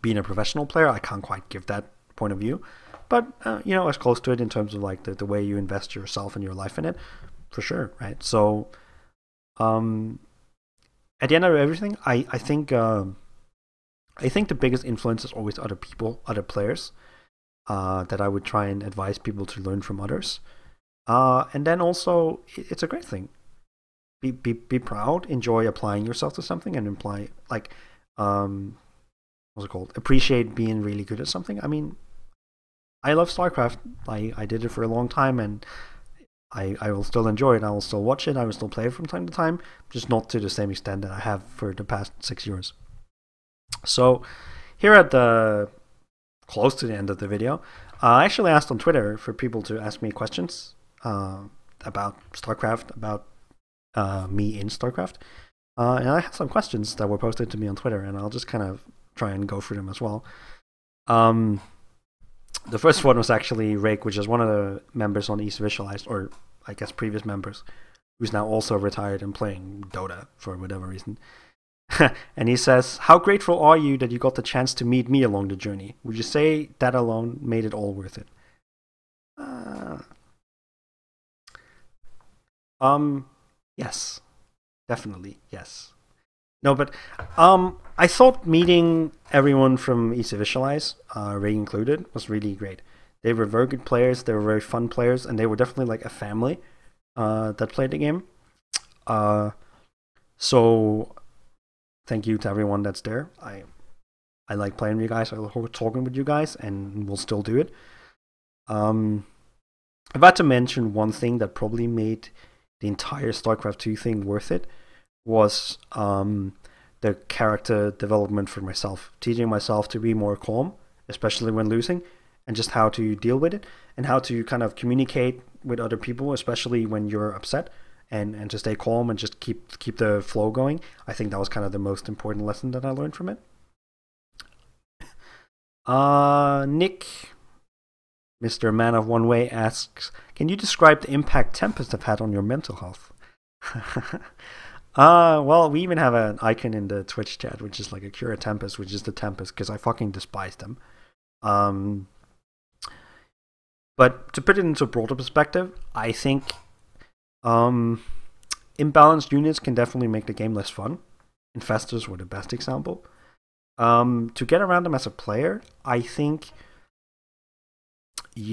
being a professional player. I can't quite give that point of view, but as close to it in terms of like the way you invest yourself and your life in it, for sure, right? So, um, at the end of everything, I think the biggest influence is always other people, other players, that I would try and advise people to learn from others. And then also, it's a great thing. Be proud, enjoy applying yourself to something, and imply like what's it called? Appreciate being really good at something. I mean, I love Starcraft. I did it for a long time, and I will still enjoy it. I will still watch it. I will still play it from time to time, just not to the same extent that I have for the past 6 years. So, here at the close to the end of the video, I actually asked on Twitter for people to ask me questions about StarCraft, about me in StarCraft. And I had some questions that were posted to me on Twitter, and I'll just kind of try and go through them as well. The first one was actually Rake, which is one of the members on East Visualized, or I guess previous members, who's now also retired and playing Dota for whatever reason. And he says, how grateful are you that you got the chance to meet me along the journey? Would you say that alone made it all worth it? Yes. Definitely, yes. No, but I thought meeting everyone from Easy Visualize, Ray included, was really great. They were very good players, they were very fun players, and they were definitely like a family that played the game. So thank you to everyone that's there. I like playing with you guys, I like talking with you guys, and we'll still do it. I've had to mention one thing that probably made the entire StarCraft 2 thing worth it was the character development for myself, teaching myself to be more calm, especially when losing, and just how to deal with it, and how to kind of communicate with other people, especially when you're upset, and to stay calm and just keep the flow going. I think that was kind of the most important lesson that I learned from it. Nick, Mr. Man of One Way, asks, can you describe the impact Tempest have had on your mental health? Well, we even have an icon in the Twitch chat, which is like a Cura Tempest, which is the Tempest, because I fucking despise them. But to put it into a broader perspective, I think imbalanced units can definitely make the game less fun. Infestors were the best example. To get around them as a player, I think if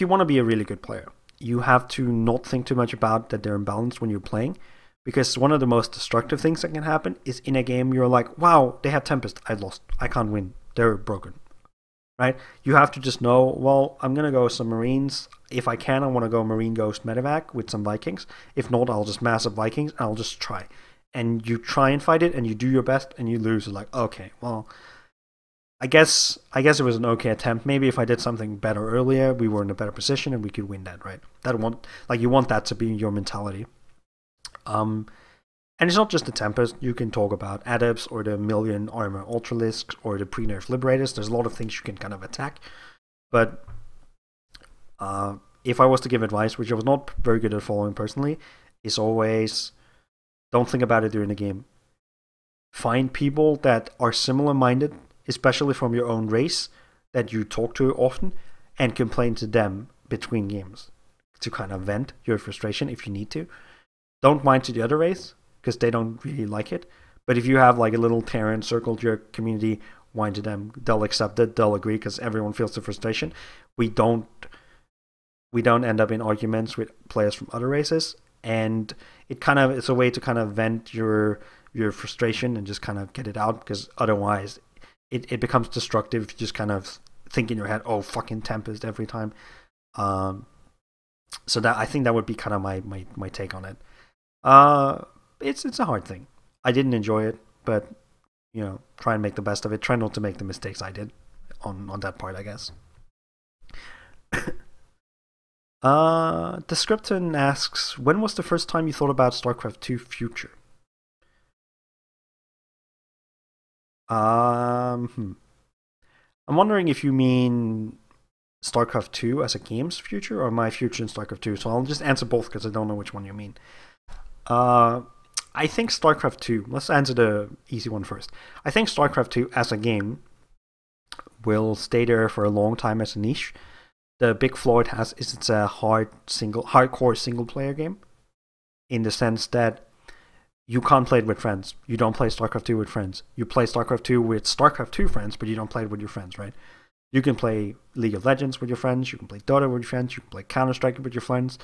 you want to be a really good player, you have to not think too much about that they're imbalanced when you're playing, because one of the most destructive things that can happen is in a game you're like, wow, they have Tempest, I lost, I can't win, they're broken, right? You have to just know, well, I'm gonna go some Marines. If I can, I want to go Marine Ghost Medevac with some Vikings. If not, I'll just massive Vikings and I'll just try. And you try and fight it and you do your best and you lose. It's like, okay, well, I guess it was an okay attempt. Maybe if I did something better earlier, we were in a better position and we could win that, right? You want that to be your mentality. And it's not just the Tempest. You can talk about Adepts or the Million Armor Ultralisks or the pre-nerf Liberators. There's a lot of things you can kind of attack. But if I was to give advice, which I was not very good at following personally, is always don't think about it during the game. Find people that are similar-minded, especially from your own race, that you talk to often, and complain to them between games to kind of vent your frustration if you need to. Don't mind to the other race, because they don't really like it. But if you have like a little Terran circle to your community, whine to them. They'll accept it, they'll agree, because everyone feels the frustration. We don't end up in arguments with players from other races, and it's a way to kind of vent your frustration and just kind of get it out, because otherwise it becomes destructive if you just kind of think in your head, oh, fucking Tempest every time. So that, I think that would be kind of my take on it. It's a hard thing. I didn't enjoy it, but you know, try and make the best of it. Try not to make the mistakes I did on that part, I guess. Descripton asks, when was the first time you thought about StarCraft 2 Future? I'm wondering if you mean StarCraft 2 as a game's future or my future in StarCraft 2. So I'll just answer both because I don't know which one you mean. I think StarCraft 2, let's answer the easy one first. I think StarCraft 2 as a game will stay there for a long time as a niche. The big flaw it has is it's a hardcore single player game, in the sense that you can't play it with friends. You don't play StarCraft 2 with friends. You play StarCraft 2 with StarCraft 2 friends, but you don't play it with your friends, right? You can play League of Legends with your friends, you can play Dota with your friends, you can play Counter-Strike with your friends,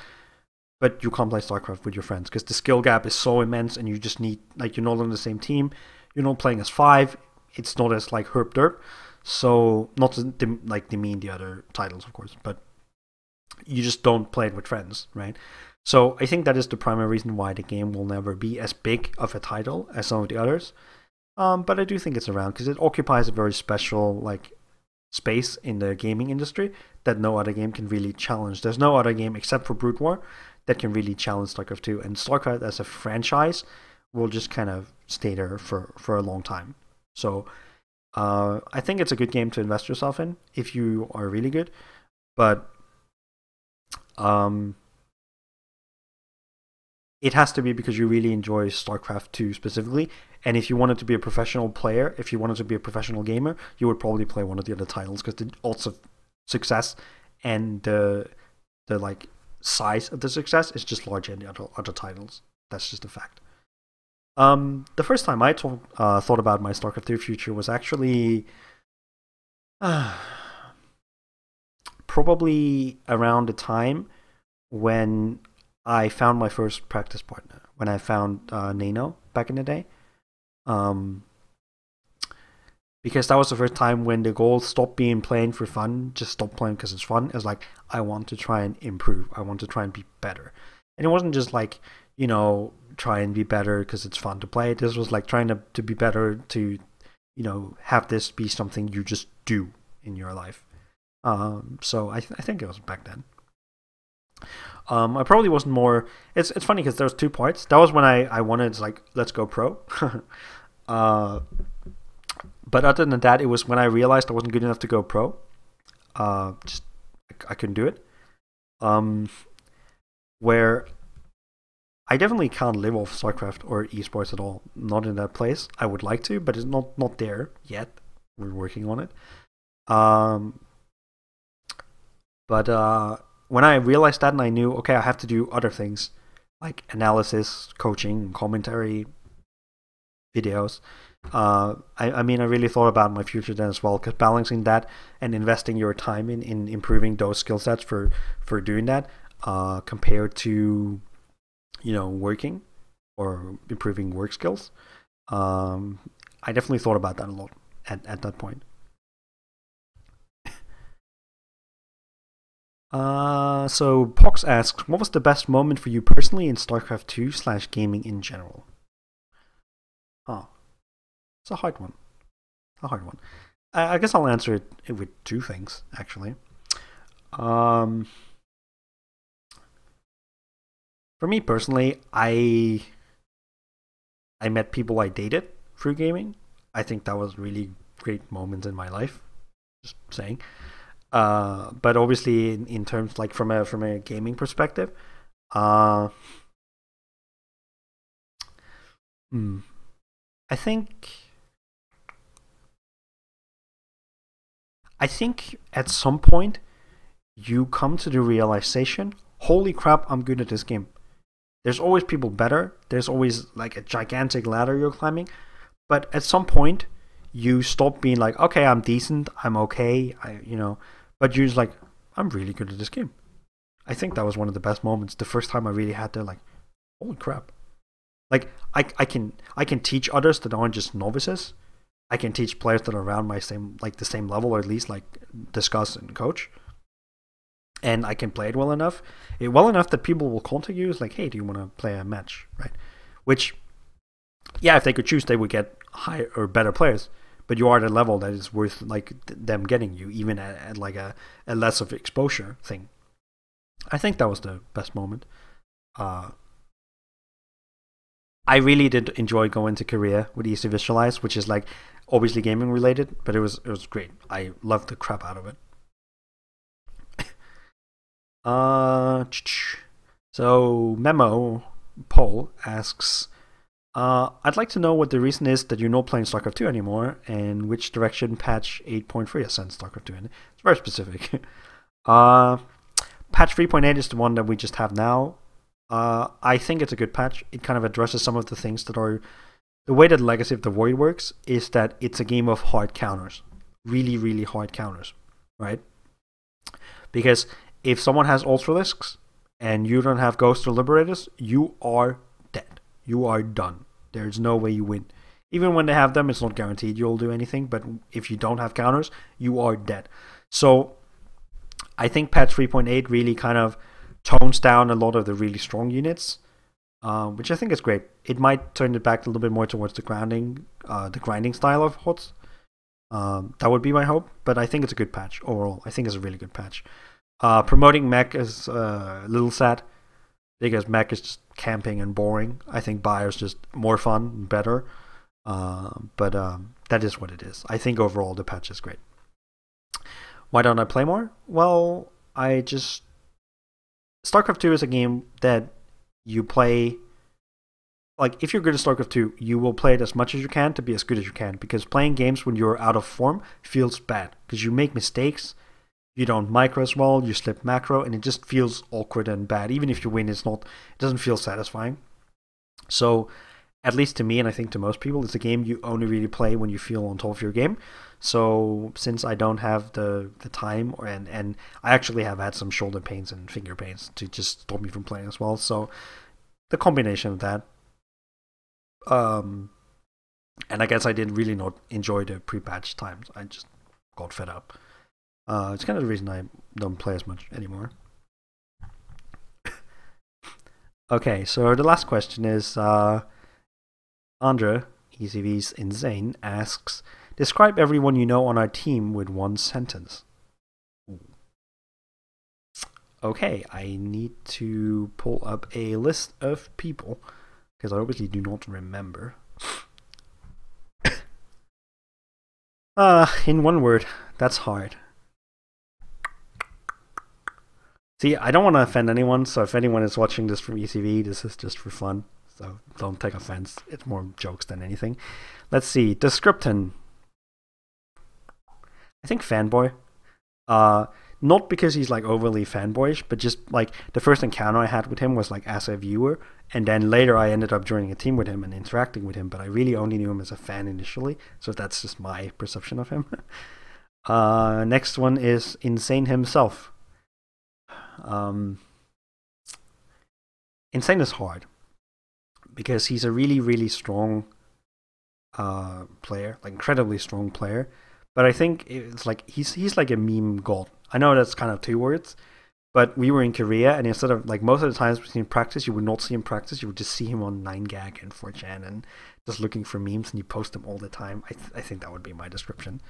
but you can't play StarCraft with your friends because the skill gap is so immense and you just need, like, you're not on the same team, you're not playing as 5, it's not as like herp derp. So, not to demean the other titles, of course, but you just don't play it with friends, right? So, I think that is the primary reason why the game will never be as big of a title as some of the others. But I do think it's around because it occupies a very special like space in the gaming industry that no other game can really challenge. There's no other game except for Brood War that can really challenge StarCraft 2, and StarCraft as a franchise will just kind of stay there for a long time. So, I think it's a good game to invest yourself in if you are really good, but it has to be because you really enjoy StarCraft 2 specifically, and if you wanted to be a professional player, if you wanted to be a professional gamer, you would probably play one of the other titles because the odds of success and the like size of the success is just larger in the other titles. That's just a fact. The first time I thought about my StarCraft 2 future was actually probably around the time when I found my first practice partner, when I found Nano back in the day. Because that was the first time when the goal stopped being playing for fun, just stop playing because it's fun. It was like, I want to try and improve. I want to try and be better. And it wasn't just like, you know, try and be better because it's fun to play. This was like trying to be better to, you know, have this be something you just do in your life. So I think it was back then. I probably wasn't more. It's funny because there's 2 parts. That was when I wanted, like, let's go pro. But other than that, it was when I realized I wasn't good enough to go pro. Just I couldn't do it. Where I definitely can't live off StarCraft or esports at all. Not in that place. I would like to, but it's not there yet. We're working on it. But when I realized that and I knew, okay, I have to do other things like analysis, coaching, commentary, videos. I mean, I really thought about my future then as well, because balancing that and investing your time in improving those skill sets for doing that, compared to, you know, working or improving work skills. I definitely thought about that a lot at that point. So Pox asks, what was the best moment for you personally in StarCraft 2 / gaming in general? Huh. It's a hard one. I guess I'll answer it with 2 things, actually. For me personally, I met people I dated through gaming. I think that was really great moments in my life. Just saying. But obviously, in terms like from a gaming perspective, I think at some point you come to the realization, holy crap, I'm good at this game. There's always people better. There's always like a gigantic ladder you're climbing. But at some point, you stop being like, okay, I'm decent, I'm okay, but you're just like, I'm really good at this game. I think that was one of the best moments. The first time I really had to like, holy crap. Like I can teach others that aren't just novices. I can teach players that are around the same level, or at least like discuss and coach. And I can play it well enough that people will contact you. It's like, hey, do you want to play a match, right? Which Yeah, if they could choose, they would get higher or better players. But you are at a level that is worth like them getting you, even at like a less of exposure thing. I think that was the best moment. I really did enjoy going to Korea with Easy Visualize, which is like obviously gaming related, but it was great. I loved the crap out of it. So Memo Paul asks, I'd like to know what the reason is that you're not playing StarCraft 2 anymore, and which direction patch 8.3 has sent StarCraft 2 in. It's very specific. Patch 3.8 is the one that we just have now. I think it's a good patch. It kind of addresses some of the things that are... The way that Legacy of the Void works is that it's a game of hard counters. Really, really hard counters, right? Because if someone has Ultralisks and you don't have Ghosts or Liberators, you are dead. You are done. There's no way you win. Even when they have them, it's not guaranteed you'll do anything, but if you don't have counters, you are dead. So I think patch 3.8 really kind of tones down a lot of the really strong units, which I think is great. It might turn it back a little bit more towards the grinding style of HOTS. That would be my hope, but I think it's a good patch overall. I think it's a really good patch. Promoting mech is a little sad, because mech is just camping and boring. I think Buyer is just more fun and better. But that is what it is. I think overall the patch is great. Why don't I play more? Well, StarCraft 2 is a game that you play... Like, if you're good at StarCraft 2, you will play it as much as you can to be as good as you can. Because playing games when you're out of form feels bad. Because you make mistakes, you don't micro as well, you slip macro, and it just feels awkward and bad. Even if you win, it doesn't feel satisfying. So, at least to me, and I think to most people, it's a game you only really play when you feel on top of your game. So, since I don't have the time, and I actually have had some shoulder pains and finger pains to just stop me from playing as well. So, the combination of that. And I guess I did really not enjoy the pre-patch times. I just got fed up. It's kind of the reason I don't play as much anymore. Okay, so the last question is Andra, ECV's Insane, asks, describe everyone you know on our team with one sentence. Okay, I need to pull up a list of people, because I obviously do not remember. In one word, that's hard. See, I don't want to offend anyone, so if anyone is watching this from ECV, this is just for fun. So don't take offense. It's more jokes than anything. Let's see. Descripton. I think fanboy. Not because he's like overly fanboyish, but just like the first encounter I had with him was like as a viewer, and then later I ended up joining a team with him and interacting with him, but I really only knew him as a fan initially, so that's just my perception of him. Next one is Insane himself. Insane is hard because he's a really, really strong player, like incredibly strong player. But I think it's like he's like a meme god. I know that's kind of two words, but we were in Korea, and instead of like most of the times we see him practice, you would not see him practice. You would just see him on 9gag and 4chan and just looking for memes, and you post them all the time. I think that would be my description.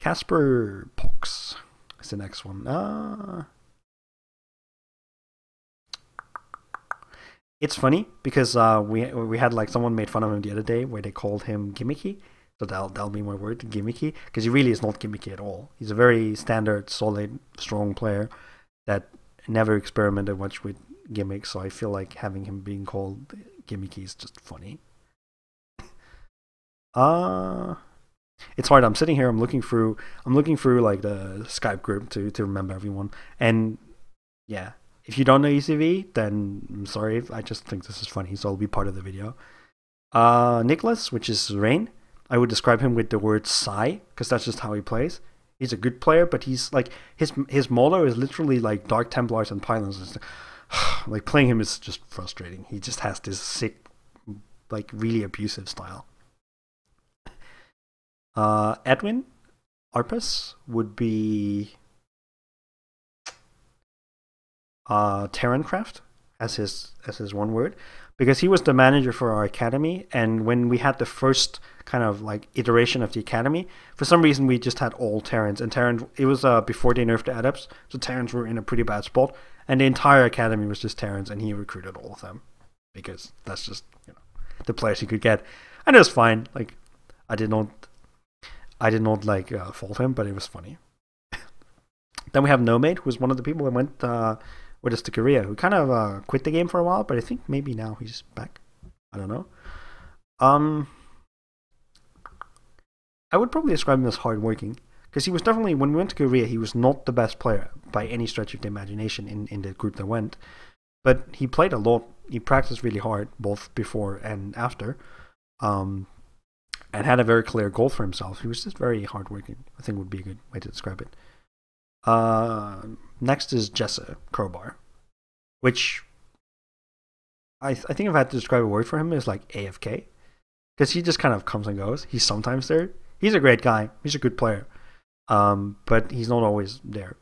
Casper Pox is the next one. It's funny because we had like someone made fun of him the other day where they called him gimmicky. So that'll be my word, gimmicky, because he really is not gimmicky at all. He's a very standard, solid, strong player that never experimented much with gimmicks. So I feel like having him being called gimmicky is just funny. It's hard. I'm sitting here. I'm looking through like the Skype group to remember everyone. And yeah, if you don't know ECV, then I'm sorry. I just think this is funny, so I'll be part of the video. Nicholas, which is Rain. I would describe him with the word sigh, because that's just how he plays. He's a good player, but he's like his motto is literally like Dark Templars and Pylons. Like playing him is just frustrating. He just has this sick, like really abusive style. Edwin Arpus would be Terrancraft as his one word. because he was the manager for our academy, and when we had the first kind of like iteration of the academy, for some reason we just had all Terrans, and Terrans, it was before they nerfed the adepts, so Terrans were in a pretty bad spot, and the entire academy was just Terrans, and he recruited all of them because that's just, you know, the players he could get, and it was fine. Like I did not like fault him, but it was funny. Then we have Nomade, who was one of the people that went with us to Khyira, who kind of quit the game for a while, but I think maybe now he's back. I don't know. I would probably describe him as hardworking, because he was definitely, when we went to Khyira, he was not the best player by any stretch of the imagination in the group that went, but he played a lot. He practiced really hard, both before and after, and had a very clear goal for himself. He was just very hardworking, I think would be a good way to describe it. Next is Jesse Crowbar, which I think if I had to describe a word for him is like AFK, because he just kind of comes and goes. He's sometimes there. He's a great guy. He's a good player, but he's not always there.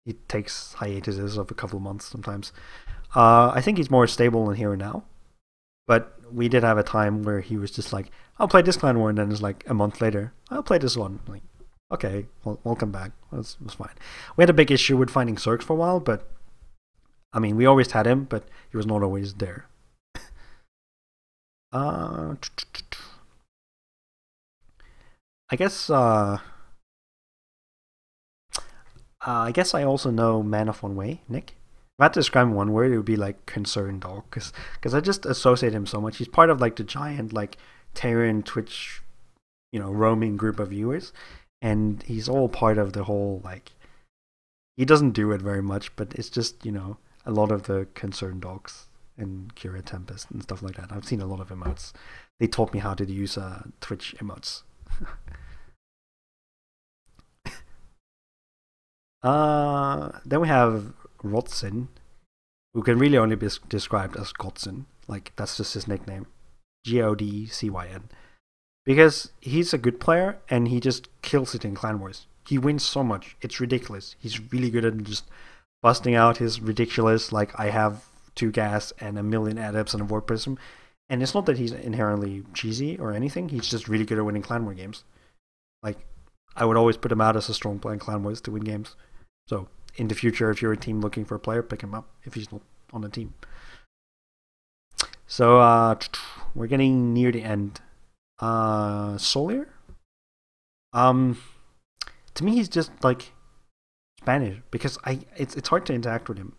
He takes hiatuses of a couple of months sometimes. I think he's more stable in Here and Now, but we did have a time where he was just like, I'll play this clan war, and then it's like a month later, I'll play this one. Like, okay, well, welcome back. It was fine. We had a big issue with finding Zergs for a while, but I mean, we always had him, but he was not always there. I guess I also know Man of One Way, Nick. If I had to describe him one word, it would be like concerned dog, because I just associate him so much. He's part of like the giant like Terran Twitch, you know, roaming group of viewers, and he's all part of the whole, like, he doesn't do it very much, but it's just, you know, a lot of the concerned dogs and Cura Tempest and stuff like that. I've seen a lot of emotes. They taught me how to use Twitch emotes. Then we have Rodsin, who can really only be described as Godson. Like, that's just his nickname. Godcyn. Because he's a good player, and he just kills it in Clan Wars. He wins so much. It's ridiculous. He's really good at just busting out his ridiculous, like, I have 2 gas and a million adepts and a warp prism. And it's not that he's inherently cheesy or anything. He's just really good at winning Clan War games. Like, I would always put him out as a strong player in Clan Wars to win games. So, in the future, if you're a team looking for a player, pick him up if he's not on the team. So, we're getting near the end. Solier? To me, he's just like Spanish, because it's hard to interact with him.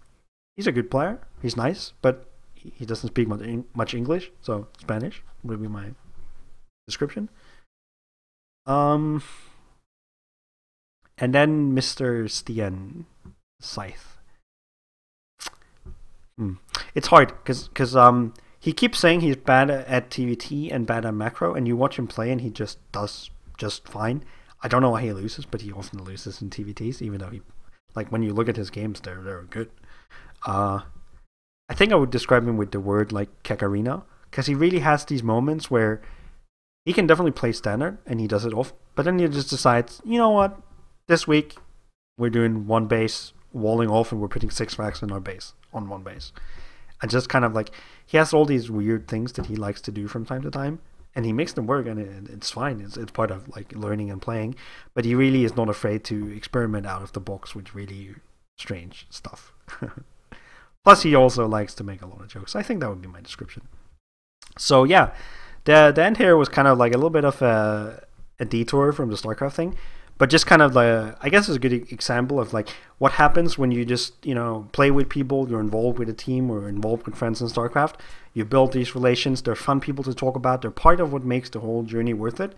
He's a good player. He's nice, but he doesn't speak much English, so Spanish would be my description. And then Mr. Stian Scythe. It's hard because he keeps saying he's bad at TVT and bad at macro, and you watch him play and he just does just fine. I don't know why he loses, but he often loses in TVTs, even though he, like, when you look at his games, they're good. I think I would describe him with the word like Kakarina, because he really has these moments where he can definitely play standard and he does it off, but then he just decides, you know what, this week we're doing one base, walling off, and we're putting 6 racks in our base, on one base. And just kind of like, he has all these weird things that he likes to do from time to time, and he makes them work, and it's fine. It's part of like learning and playing, but he really is not afraid to experiment out of the box with really strange stuff. Plus, he also likes to make a lot of jokes. I think that would be my description. So yeah, the end here was kind of like a little bit of a detour from the Starcraft thing, but just kind of like, I guess it's a good example of like what happens when you just, you know, play with people, you're involved with a team or involved with friends in Starcraft. You build these relations, they're fun people to talk about, they're part of what makes the whole journey worth it.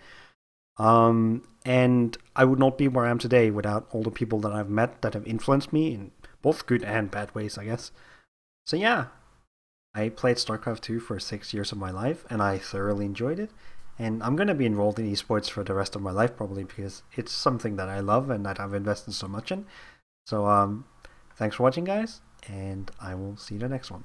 And I would not be where I am today without all the people that I've met that have influenced me in both good and bad ways, I guess. So yeah, I played StarCraft 2 for 6 years of my life, and I thoroughly enjoyed it. And I'm going to be involved in esports for the rest of my life, probably, because it's something that I love and that I've invested so much in. So thanks for watching, guys, and I will see you in the next one.